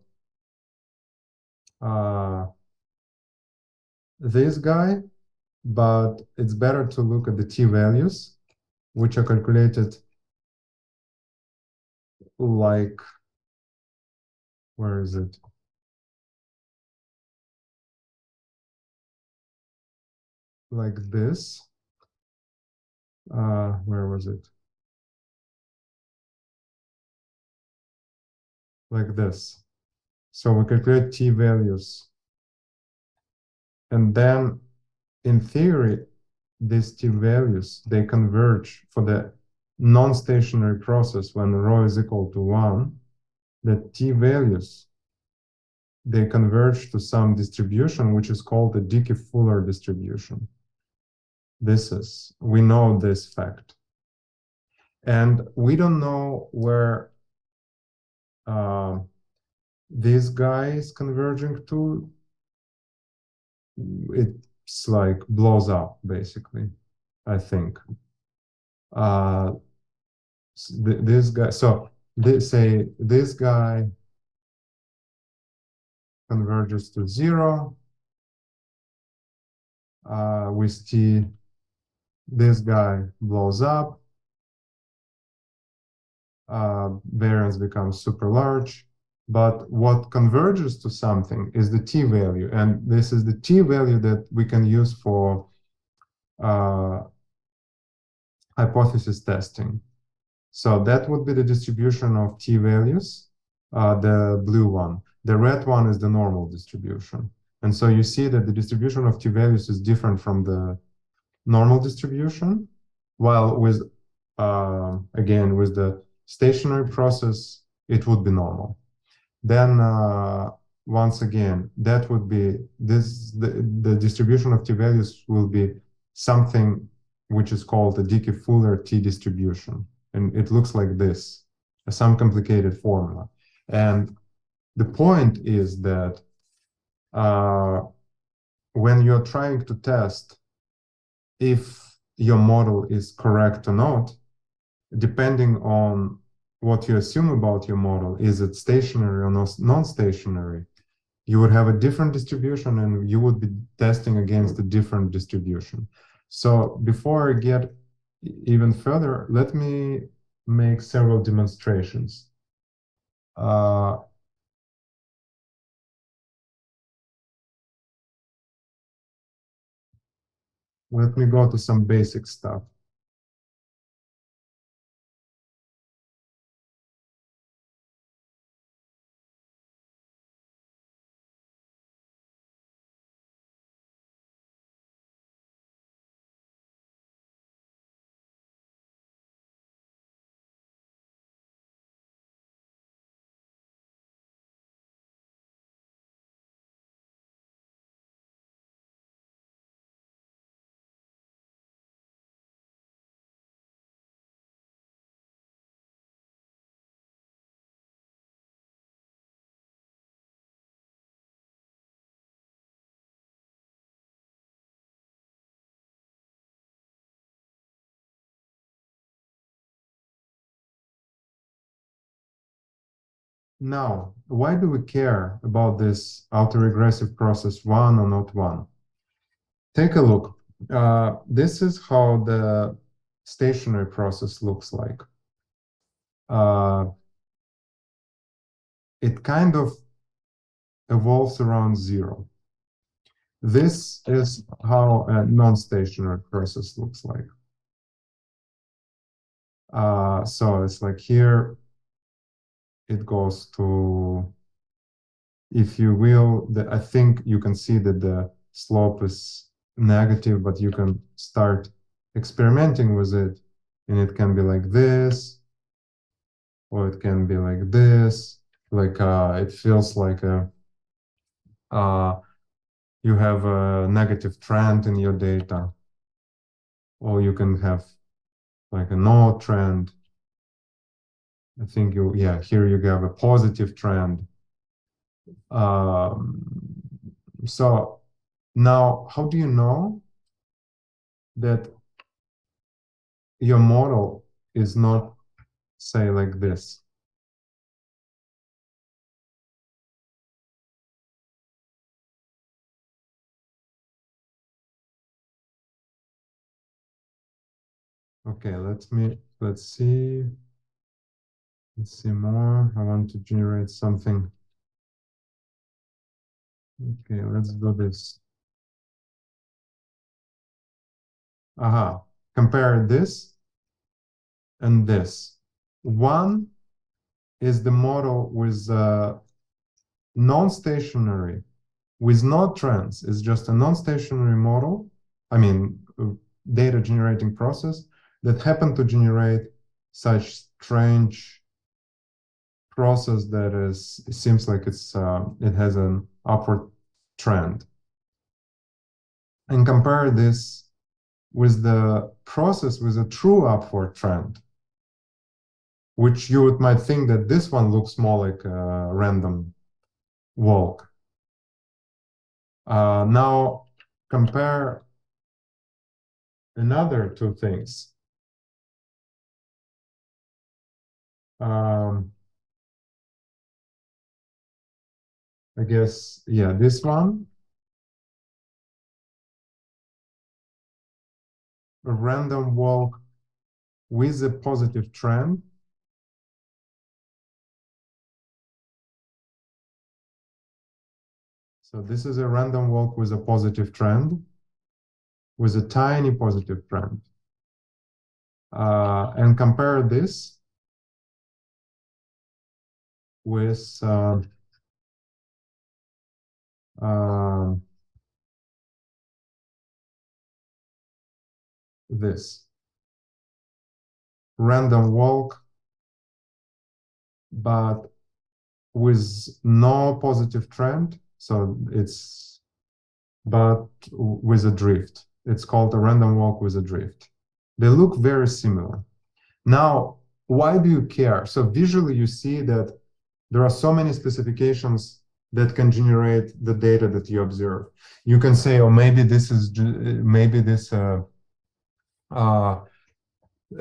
[SPEAKER 1] this guy, but it's better to look at the t values, which are calculated like, where is it? Like this. Where was it? Like this. So we calculate t values. And then in theory, these t values, they converge for the non-stationary process when rho is equal to 1. The t values, they converge to some distribution, which is called the Dickey-Fuller distribution. We know this fact. And we don't know where this guy is converging to. It's like blows up, basically, I think. This guy, so say this guy converges to 0 with t. This guy blows up. Variance becomes super large. But what converges to something is the t value. And this is the t value that we can use for hypothesis testing. So that would be the distribution of t values, the blue one. The red one is the normal distribution. And so you see that the distribution of t values is different from the normal distribution, while with, again, with the stationary process, it would be normal. Then once again, that would be the distribution of t values will be something which is called the Dickey-Fuller t distribution. And it looks like this, some complicated formula. And the point is that when you're trying to test if your model is correct or not, depending on what you assume about your model, is it stationary or non-stationary, you would have a different distribution and you would be testing against a different distribution. So before I get even further, let me make several demonstrations. Let me go to some basic stuff. Now, why do we care about this autoregressive process 1 or not 1? Take a look. This is how the stationary process looks like. It kind of evolves around 0. This is how a non-stationary process looks like. So it's like here, it goes to if you will, I think you can see that the slope is negative, but you can start experimenting with it, and it can be like this, or it can be like this. Like it feels like you have a negative trend in your data, or you can have like a no trend. I think here you have a positive trend. So now, how do you know that your model is not, say, like this? Okay, let's see. Let's see more. I want to generate something. Okay, let's do this. Aha, compare this and this. One is the model with non-stationary, with no trends. It's just a non-stationary model. I mean, data generating process that happened to generate such strange process that it seems like it has an upward trend. And compare this with the process with a true upward trend, which you might think that this one looks more like a random walk. Now compare another two things. I guess, yeah, this one, a random walk with a positive trend. So this is a random walk with a positive trend, with a tiny positive trend. And compare this with this random walk, but with no positive trend. So but with a drift. It's called a random walk with a drift. They look very similar. Now, why do you care? So visually, you see that there are so many specifications that can generate the data that you observe. You can say, oh, maybe this is a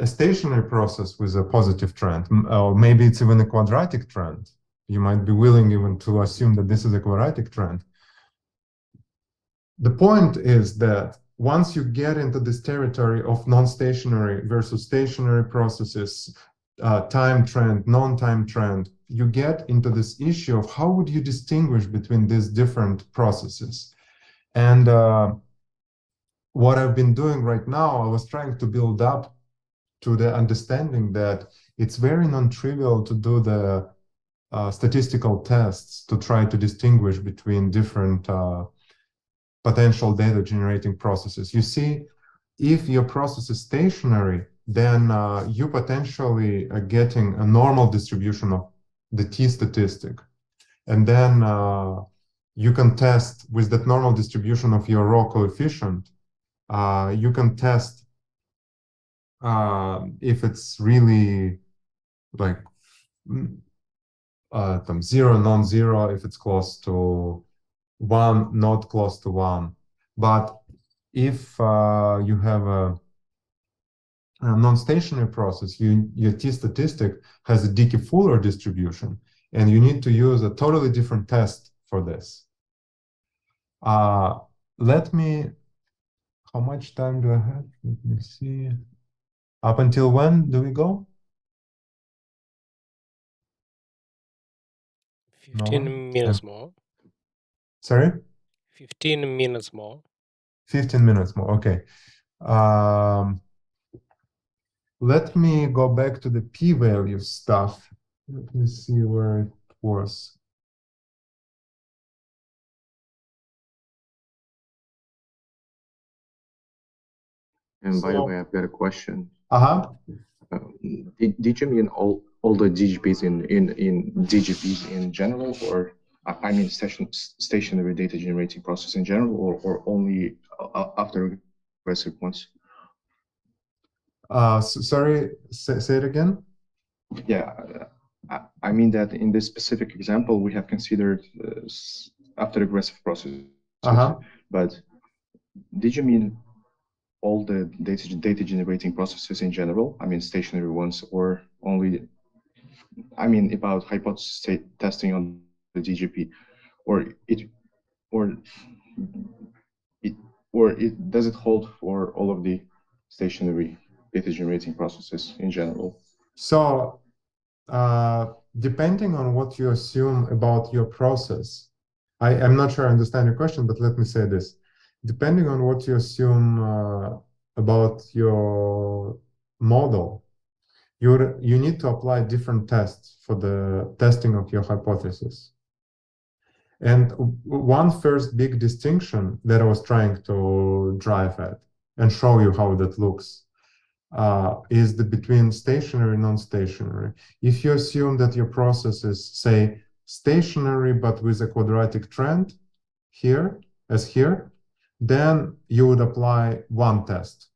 [SPEAKER 1] stationary process with a positive trend, or maybe it's even a quadratic trend. You might be willing even to assume that this is a quadratic trend. The point is that once you get into this territory of non-stationary versus stationary processes, time trend, non-time trend, you get into this issue of how would you distinguish between these different processes. And what I've been doing right now, I was trying to build up to the understanding that it's very non-trivial to do the statistical tests to try to distinguish between different potential data generating processes. You see, if your process is stationary, then you potentially are getting a normal distribution of the t statistic. And then you can test with that normal distribution of your raw coefficient, you can test if it's really like zero, non-zero, if it's close to one, not close to one. But if you have a non-stationary process, your t-statistic has a Dickey-Fuller distribution, and you need to use a totally different test for this. How much time do I have? Let me see. Up until when do we go?
[SPEAKER 5] 15 minutes more.
[SPEAKER 1] Sorry?
[SPEAKER 5] 15 minutes more.
[SPEAKER 1] 15 minutes more, okay. Let me go back to the p-value stuff. Let me see where it was.
[SPEAKER 3] And by the way, I've got a question. Did you mean all the DGPs in DGPs in general, or I mean stationary data generating process in general, or only after regressive ones?
[SPEAKER 1] Sorry, say it again.
[SPEAKER 3] Yeah, I mean that in this specific example, we have considered after regressive processes. But did you mean all the data generating processes in general? I mean stationary ones, or only? I mean about hypothesis testing on the DGP, or does it hold for all of the stationary data generating processes in general?
[SPEAKER 1] So depending on what you assume about your process, I'm not sure I understand your question, but let me say this. Depending on what you assume about your model, you need to apply different tests for the testing of your hypothesis. And one first big distinction that I was trying to drive at and show you how that looks is between stationary and non-stationary. If you assume that your process is, say, stationary but with a quadratic trend here, then you would apply one test.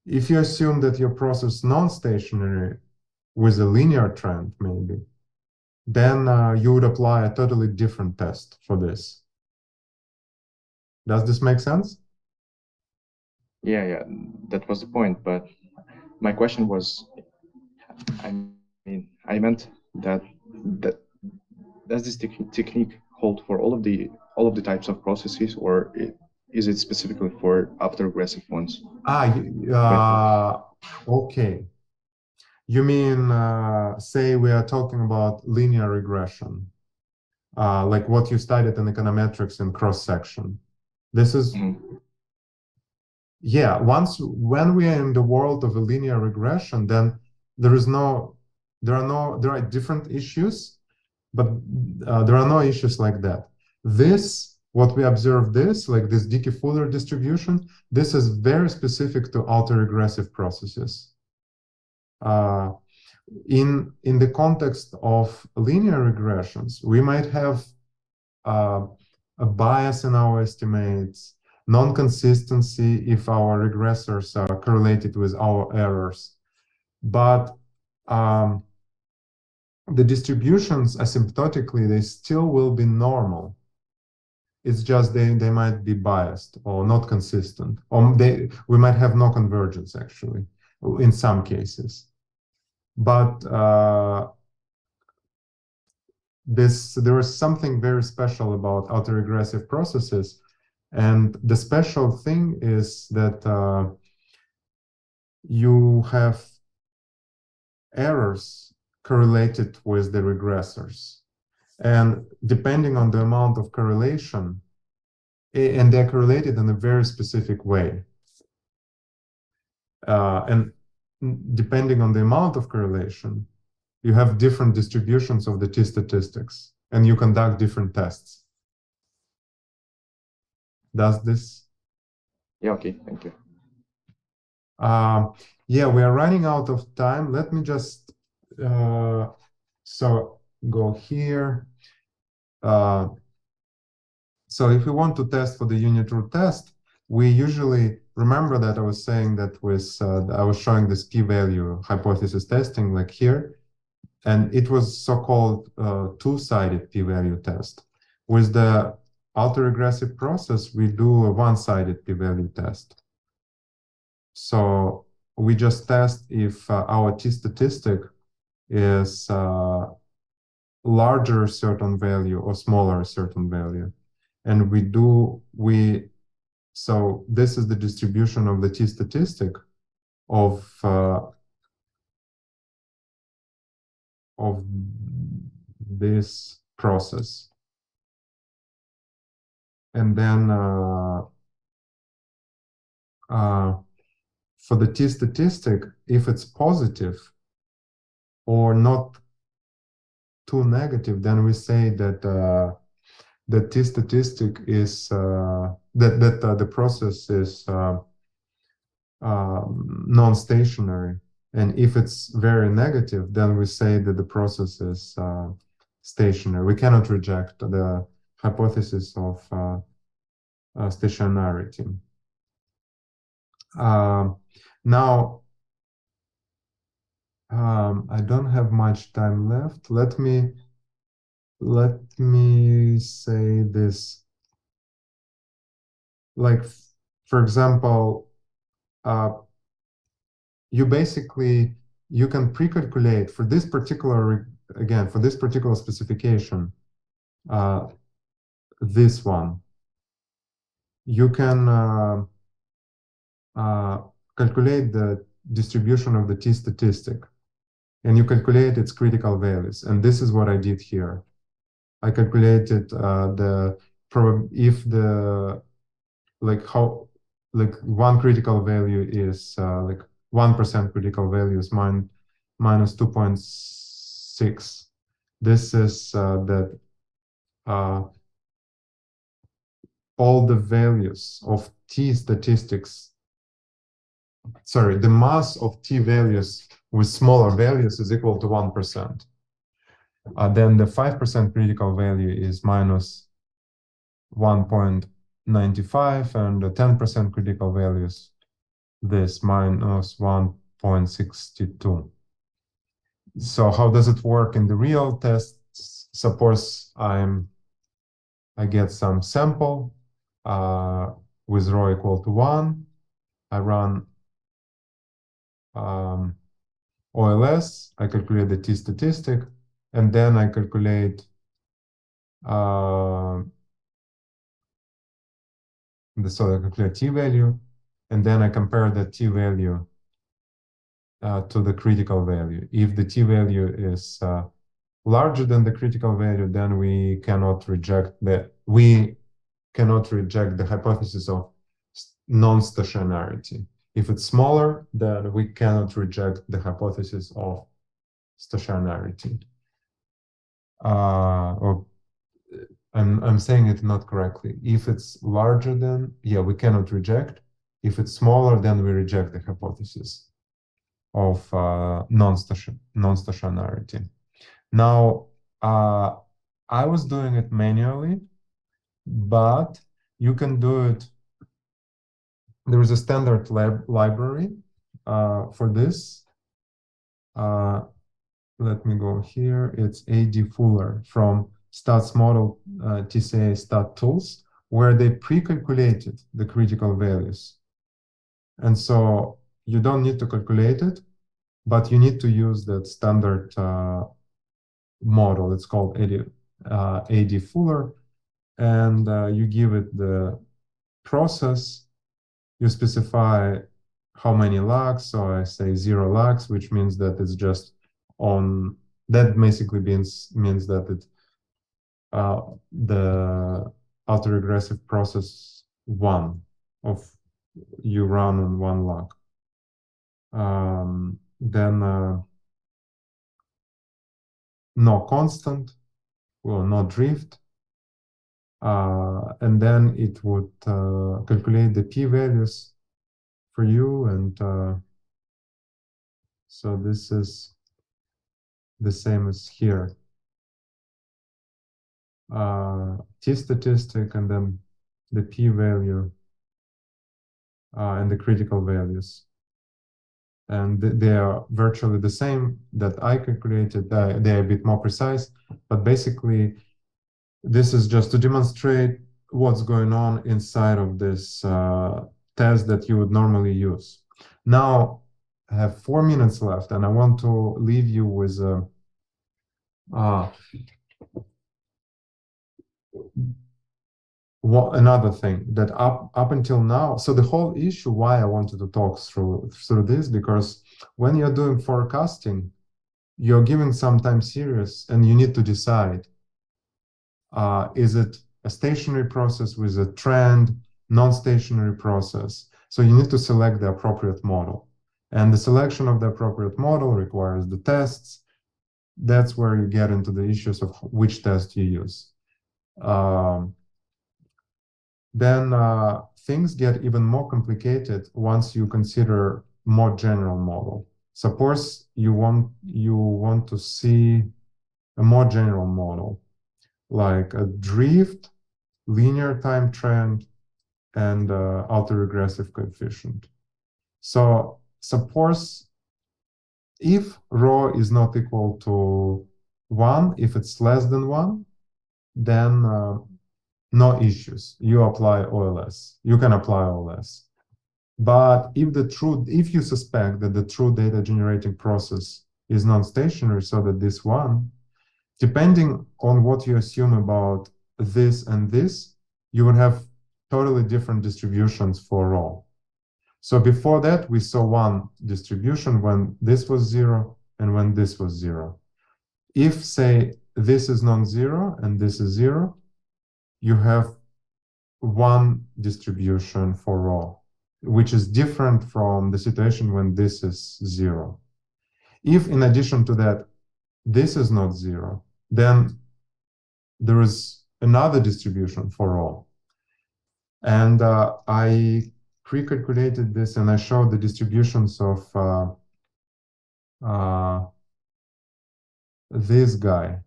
[SPEAKER 1] If you assume that your process is non-stationary with a linear trend, maybe, then you would apply a totally different test for this. Does this make sense?
[SPEAKER 3] Yeah, that was the point. But my question was, I meant that does this technique hold for all of the types of processes, or is it specifically for after regressive ones?
[SPEAKER 1] Okay. You mean, say we are talking about linear regression, like what you studied in econometrics in cross-section. This is, yeah, when we are in the world of a linear regression, then there are different issues, but there are no issues like that. What we observe like this Dickey-Fuller distribution, this is very specific to autoregressive processes. In the context of linear regressions, we might have a bias in our estimates, non-consistency if our regressors are correlated with our errors. But the distributions asymptotically, they still will be normal. It's just they might be biased or not consistent, or we might have no convergence actually in some cases. But there is something very special about autoregressive processes, and the special thing is that you have errors correlated with the regressors, and depending on the amount of correlation, and they're correlated in a very specific way, and depending on the amount of correlation, you have different distributions of the t-statistics, and you conduct different tests. Does this?
[SPEAKER 3] Yeah, okay, thank you.
[SPEAKER 1] Yeah, we are running out of time. Let me just, so go here. So if we want to test for the unit root test, we usually, remember that I was saying that I was showing this p-value hypothesis testing like here, and it was so-called two-sided p-value test. With the autoregressive process, we do a one-sided p-value test. So we just test if our t-statistic is larger certain value or smaller certain value. And so this is the distribution of the t-statistic of this process. And then for the t-statistic, if it's positive or not too negative, then we say that the t-statistic is that the process is non-stationary. And if it's very negative, then we say that the process is stationary. We cannot reject the hypothesis of stationarity. Now, I don't have much time left. Let me say this. Like, for example, you can pre-calculate for this particular, again, for this particular specification, this one, you can calculate the distribution of the t statistic, and you calculate its critical values. And this is what I did here. I calculated if the one critical value is 1% critical value is minus 2.6. This is that all the values of t statistics, sorry, the mass of t values with smaller values is equal to 1%. Then the 5% critical value is minus 1.95, and the 10% critical values, this minus 1.62. So how does it work in the real tests? Suppose I get some sample with rho equal to 1. I run OLS, I calculate the t statistic, and then I calculate so I calculate t value, and then I compare the t value to the critical value. If the t value is larger than the critical value, then we cannot reject the hypothesis of non-stationarity. If it's smaller, then we cannot reject the hypothesis of stationarity. Or I'm saying it not correctly. If it's larger than, we cannot reject. If it's smaller, then we reject the hypothesis of non-stationarity. Now, I was doing it manually, but you can do it. There is a standard library for this. Let me go here. It's AD Fuller from Stats Model TCA Stat Tools, where they pre-calculated the critical values. And so you don't need to calculate it, but you need to use that standard model. It's called AD Fuller, and you give it the process. You specify how many lags. So I say 0 lags, which means that it's just on. That basically means that it the autoregressive process 1 of you run on 1 lag. Then no constant, well, no drift. And then it would calculate the p-values for you. And so this is the same as here. T statistic, and then the p-value and the critical values. And they are virtually the same that I calculated. They're a bit more precise, but basically, this is just to demonstrate what's going on inside of this test that you would normally use. Now, I have 4 minutes left, and I want to leave you with another thing that up until now. So the whole issue why I wanted to talk through this, because when you're doing forecasting, you're giving some time series, and you need to decide, is it a stationary process with a trend, non-stationary process? So you need to select the appropriate model. And the selection of the appropriate model requires the tests. That's where you get into the issues of which test you use. then things get even more complicated once you consider more general model. Suppose you want to see a more general model, like a drift, linear time trend, and autoregressive coefficient. So suppose if rho is not equal to 1, if it's less than 1, then no issues. You apply OLS. You can apply OLS. But if you suspect that the true data generating process is non-stationary, so that this one, depending on what you assume about this and this, you would have totally different distributions for rho. So before that, we saw one distribution when this was 0 and when this was 0. If, say, this is non-zero and this is 0, you have one distribution for rho, which is different from the situation when this is 0. If, in addition to that, this is not 0, then there is another distribution for rho. And I pre-calculated this and I showed the distributions of this guy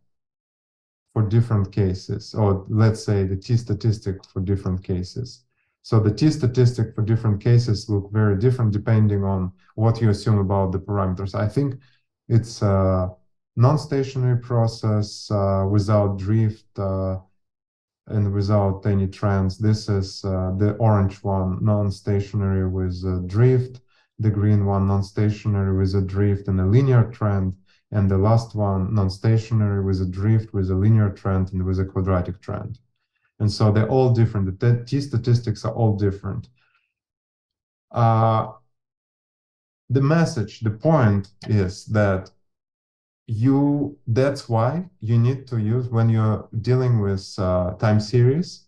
[SPEAKER 1] for different cases, or let's say the t-statistic for different cases. So the t-statistic for different cases look very different depending on what you assume about the parameters. I think it's a non-stationary process without drift and without any trends. This is the orange one, non-stationary with a drift, the green one, non-stationary with a drift and a linear trend, and the last one, non-stationary with a drift, with a linear trend, and with a quadratic trend. And so they're all different. The t-statistics are all different. The message, the point is that that's why you need to use, when you're dealing with time series,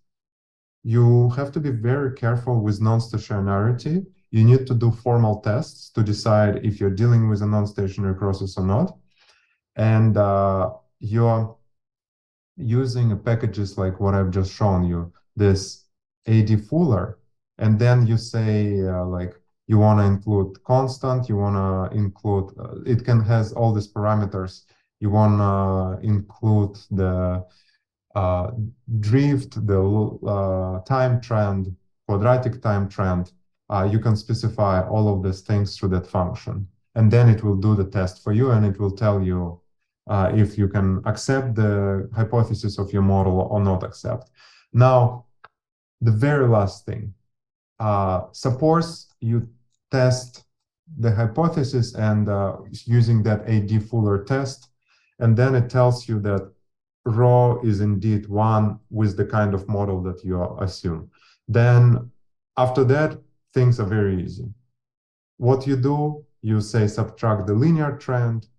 [SPEAKER 1] you have to be very careful with non-stationarity. You need to do formal tests to decide if you're dealing with a non-stationary process or not. And you're using packages like what I've just shown you, this AD Fuller, and then you say like you want to include constant, you want to include, it can has all these parameters. You want to include the drift, the time trend, quadratic time trend. You can specify all of these things through that function. And then it will do the test for you and it will tell you if you can accept the hypothesis of your model or not accept. Now, the very last thing, suppose you test the hypothesis and using that AD Fuller test, and then it tells you that rho is indeed 1 with the kind of model that you assume. Then after that, things are very easy. What you do, you say subtract the linear trend,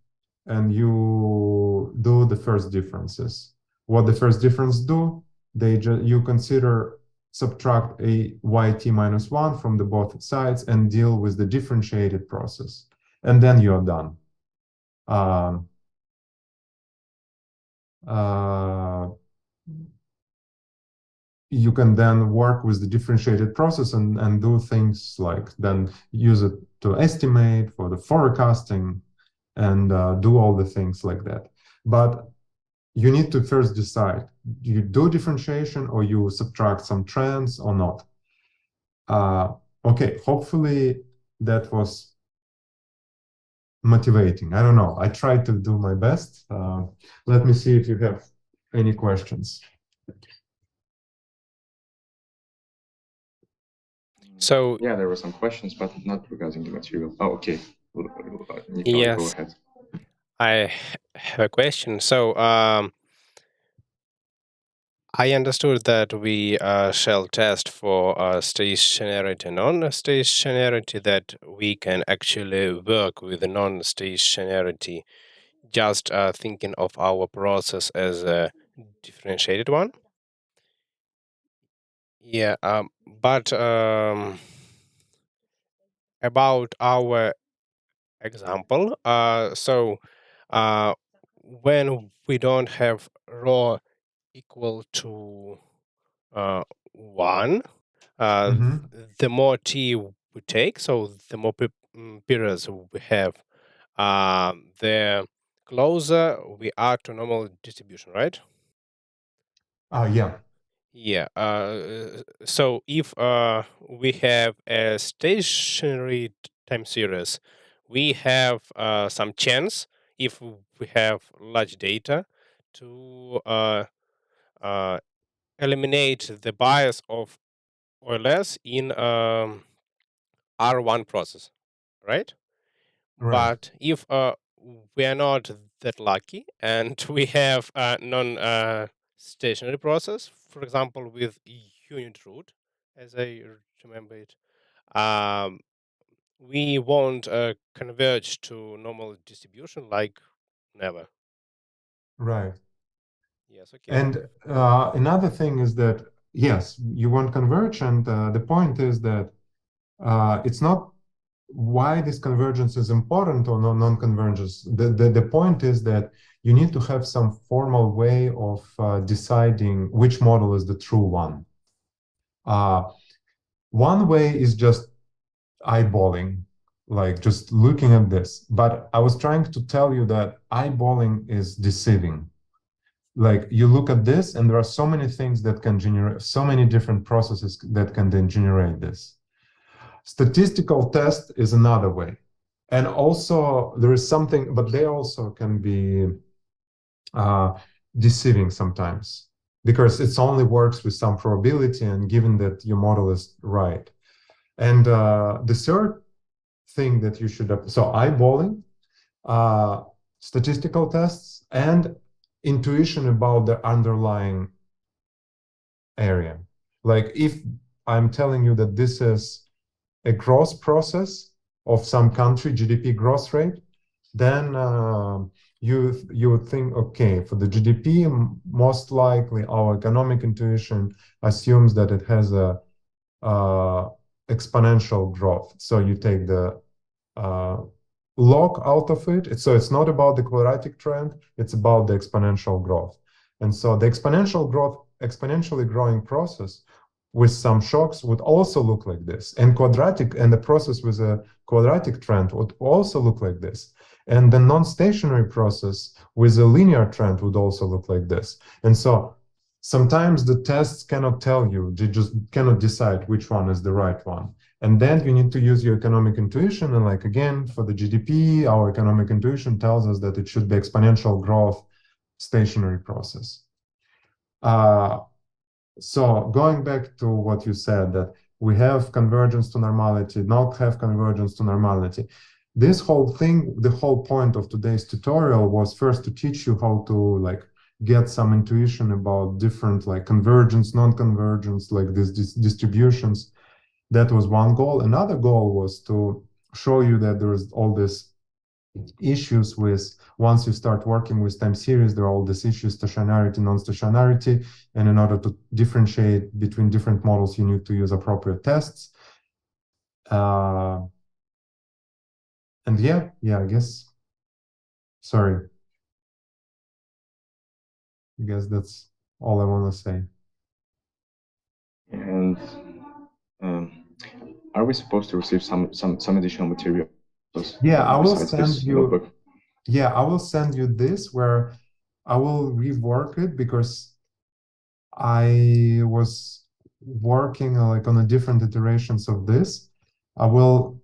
[SPEAKER 1] and you do the first differences. What the first difference do, you consider subtract a yt minus 1 from the both sides and deal with the differentiated process. And then you're done. You can then work with the differentiated process and do things like then use it to estimate for the forecasting and do all the things like that. But you need to first decide, you do differentiation or you subtract some trends or not. Okay, hopefully that was motivating. I don't know. I tried to do my best. Let me see if you have any questions.
[SPEAKER 5] So
[SPEAKER 3] yeah, there were some questions, but not regarding the material. Oh, okay. Nikolai,
[SPEAKER 5] yes,
[SPEAKER 3] go ahead.
[SPEAKER 5] I have a question. So I understood that we shall test for stationarity, non-stationarity, that we can actually work with non-stationarity, just thinking of our process as a differentiated one. Yeah, but about our example, so when we don't have rho equal to 1, the more t we take, so the more periods we have, the closer we are to normal distribution, right?
[SPEAKER 1] Yeah.
[SPEAKER 5] Yeah. So if we have a stationary time series, we have some chance, if we have large data, to eliminate the bias of OLS in R1 process, right? But if we are not that lucky and we have a non-stationary process, for example, with unit root, as I remember it, we won't converge to normal distribution like never.
[SPEAKER 1] Right.
[SPEAKER 5] Yes, okay.
[SPEAKER 1] And another thing is that, yes, you won't converge, and the point is that it's not why this convergence is important or non-convergence. The point is that you need to have some formal way of deciding which model is the true one. One way is just eyeballing, like just looking at this. But I was trying to tell you that eyeballing is deceiving. Like you look at this and there are so many things that can generate, so many different processes that can then generate this. Statistical test is another way. And also there is something, but they also can be deceiving sometimes because it only works with some probability and given that your model is right. And the third thing that you should, so eyeballing, statistical tests, and intuition about the underlying area. Like if I'm telling you that this is a growth process of some country, GDP growth rate, then you would think, okay, for the GDP, most likely our economic intuition assumes that it has a exponential growth. So you take the log out of it. So it's not about the quadratic trend, it's about the exponential growth. And so the exponential growth, exponentially growing process with some shocks would also look like this. And quadratic, and the process with a quadratic trend would also look like this. And the non-stationary process with a linear trend would also look like this. And so sometimes the tests cannot tell you, they just cannot decide which one is the right one. And then you need to use your economic intuition. And like, again, for the GDP, our economic intuition tells us that it should be exponential growth, stationary process. So going back to what you said, that we have convergence to normality, not have convergence to normality. This whole thing, the whole point of today's tutorial was first to teach you how to like get some intuition about different like convergence, non-convergence, like these distributions. That was one goal. Another goal was to show you that there is all this issues with, once you start working with time series, there are all these issues, stationarity, non-stationarity, and in order to differentiate between different models, you need to use appropriate tests. And yeah, I guess, sorry. I guess that's all I want to say.
[SPEAKER 3] And are we supposed to receive some additional materials?
[SPEAKER 1] Yeah, I will send you. Notebook? Yeah, I will send you this where I will rework it because I was working like on a different iterations of this. I will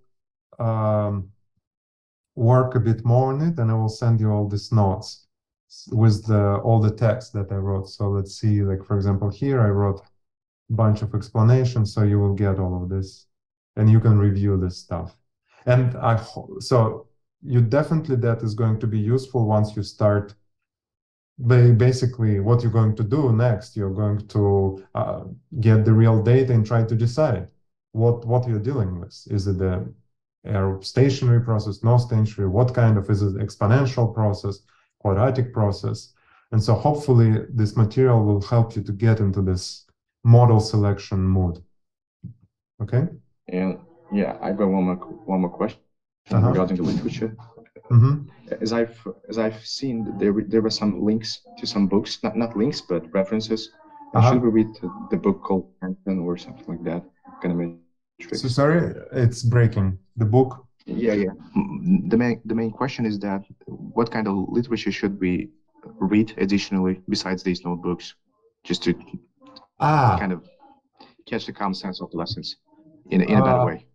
[SPEAKER 1] work a bit more on it, and I will send you all these notes with all the text that I wrote. So let's see, like for example, here I wrote a bunch of explanations, so you will get all of this, and you can review this stuff. And so you definitely, that is going to be useful once you start. Basically, what you're going to do next, you're going to get the real data and try to decide what you're dealing with. Is it a stationary process, no stationary? What kind of, is it exponential process, quadratic process? And so hopefully this material will help you to get into this model selection mood. Okay.
[SPEAKER 3] And yeah, I've got one more question regarding the literature. As I've seen, there were some links to some books, not links, but references Should we read the book called Hansen or something like that? Econometrics.
[SPEAKER 1] So sorry, it's breaking. The book?
[SPEAKER 3] Yeah. The main question is that what kind of literature should we read additionally besides these notebooks, just to kind of catch the common sense of the lessons in a better way?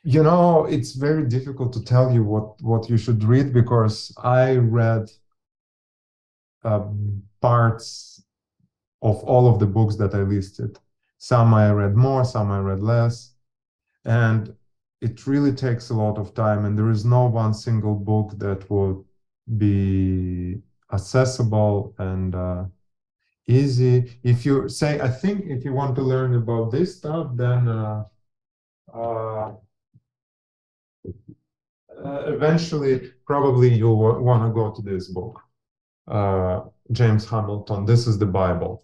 [SPEAKER 1] You know, it's very difficult to tell you what you should read, because I read parts of all of the books that I listed. Some I read more, some I read less, and it really takes a lot of time, and there is no one single book that will be accessible and easy. If you say, I think if you want to learn about this stuff, then eventually probably you'll want to go to this book, James Hamilton. This is the Bible.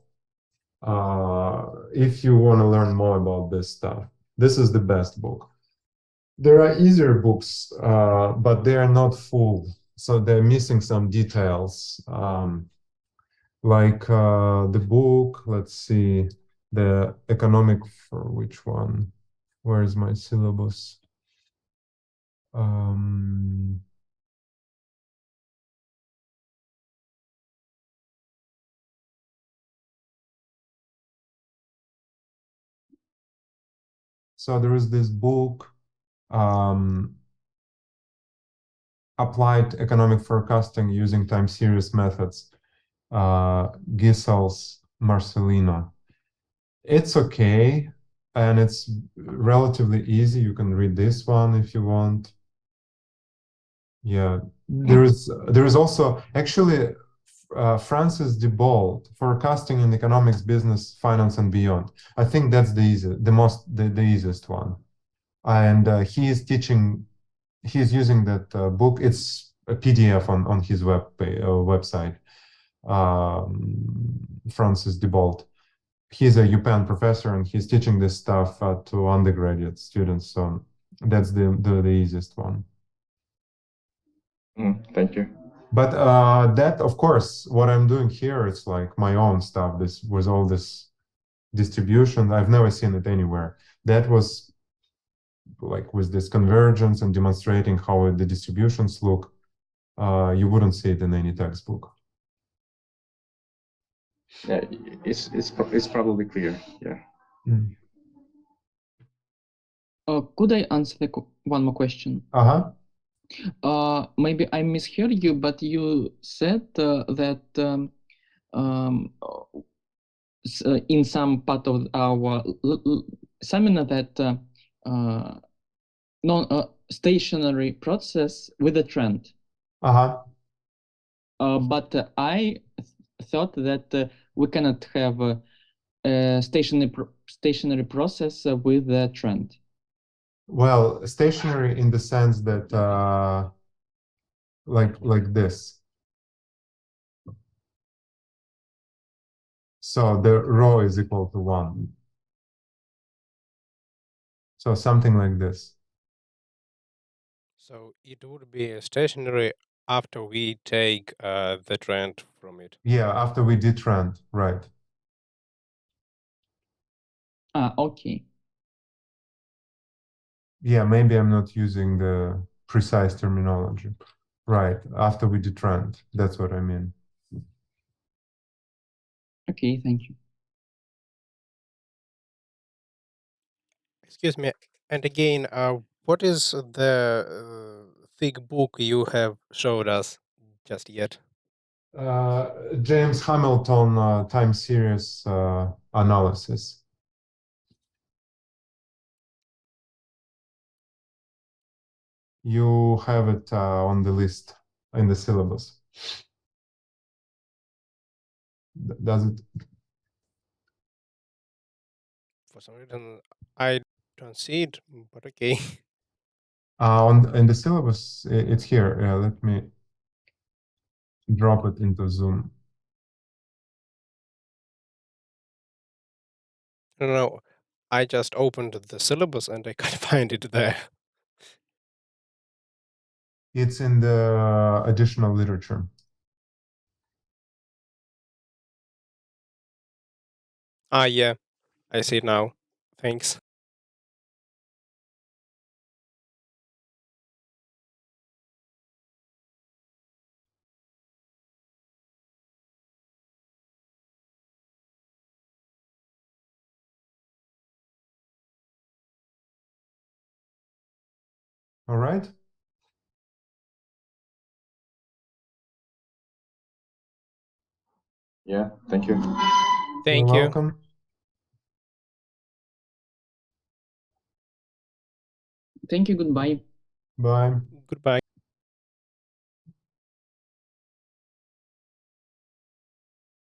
[SPEAKER 1] If you want to learn more about this stuff, this is the best book. There are easier books, but they are not full, so they're missing some details. Like the book, let's see, the economic, for which one? Where is my syllabus? So there is this book, Applied Economic Forecasting Using Time Series Methods, Gisels Marcelino. It's okay, and it's relatively easy. You can read this one if you want. Yeah, there is also actually Francis Dibold, Forecasting in Economics, Business, Finance, and Beyond. I think that's the easiest one. And he is teaching, he's using that book. It's a PDF on his website, Francis Dibold. He's a UPenn professor, and he's teaching this stuff to undergraduate students. So that's the easiest one.
[SPEAKER 3] Thank you.
[SPEAKER 1] But that, of course, what I'm doing here, it's like my own stuff. This was all this distribution. I've never seen it anywhere. That was like with this convergence and demonstrating how the distributions look. You wouldn't see it in any textbook.
[SPEAKER 3] Yeah, it's probably clear. Yeah.
[SPEAKER 4] Could I answer one more question? Maybe I misheard you, but you said that in some part of our seminar that non-stationary process with a trend. But I thought that we cannot have a stationary process with a trend.
[SPEAKER 1] Well, stationary in the sense that like this. So the rho is equal to 1. So something like this.
[SPEAKER 5] So it would be stationary after we take the trend from it.
[SPEAKER 1] Yeah, after we detrend, right.
[SPEAKER 4] Okay.
[SPEAKER 1] Yeah, maybe I'm not using the precise terminology. Right, after we detrend, that's what I mean.
[SPEAKER 4] Okay, thank you.
[SPEAKER 5] Excuse me, and again, what is the thick book you have showed us just yet?
[SPEAKER 1] James Hamilton time series analysis. You have it on the list in the syllabus. Does it?
[SPEAKER 5] For some reason, I don't see it, but okay.
[SPEAKER 1] In the syllabus, it's here. Let me drop it into Zoom.
[SPEAKER 5] No, I just opened the syllabus and I can't find it there.
[SPEAKER 1] It's in the additional literature.
[SPEAKER 5] Yeah, I see it now. Thanks.
[SPEAKER 1] All right.
[SPEAKER 3] Yeah, thank you.
[SPEAKER 5] Thank
[SPEAKER 1] You're
[SPEAKER 5] you.
[SPEAKER 1] welcome.
[SPEAKER 4] Thank you. Goodbye.
[SPEAKER 1] Bye.
[SPEAKER 5] Goodbye.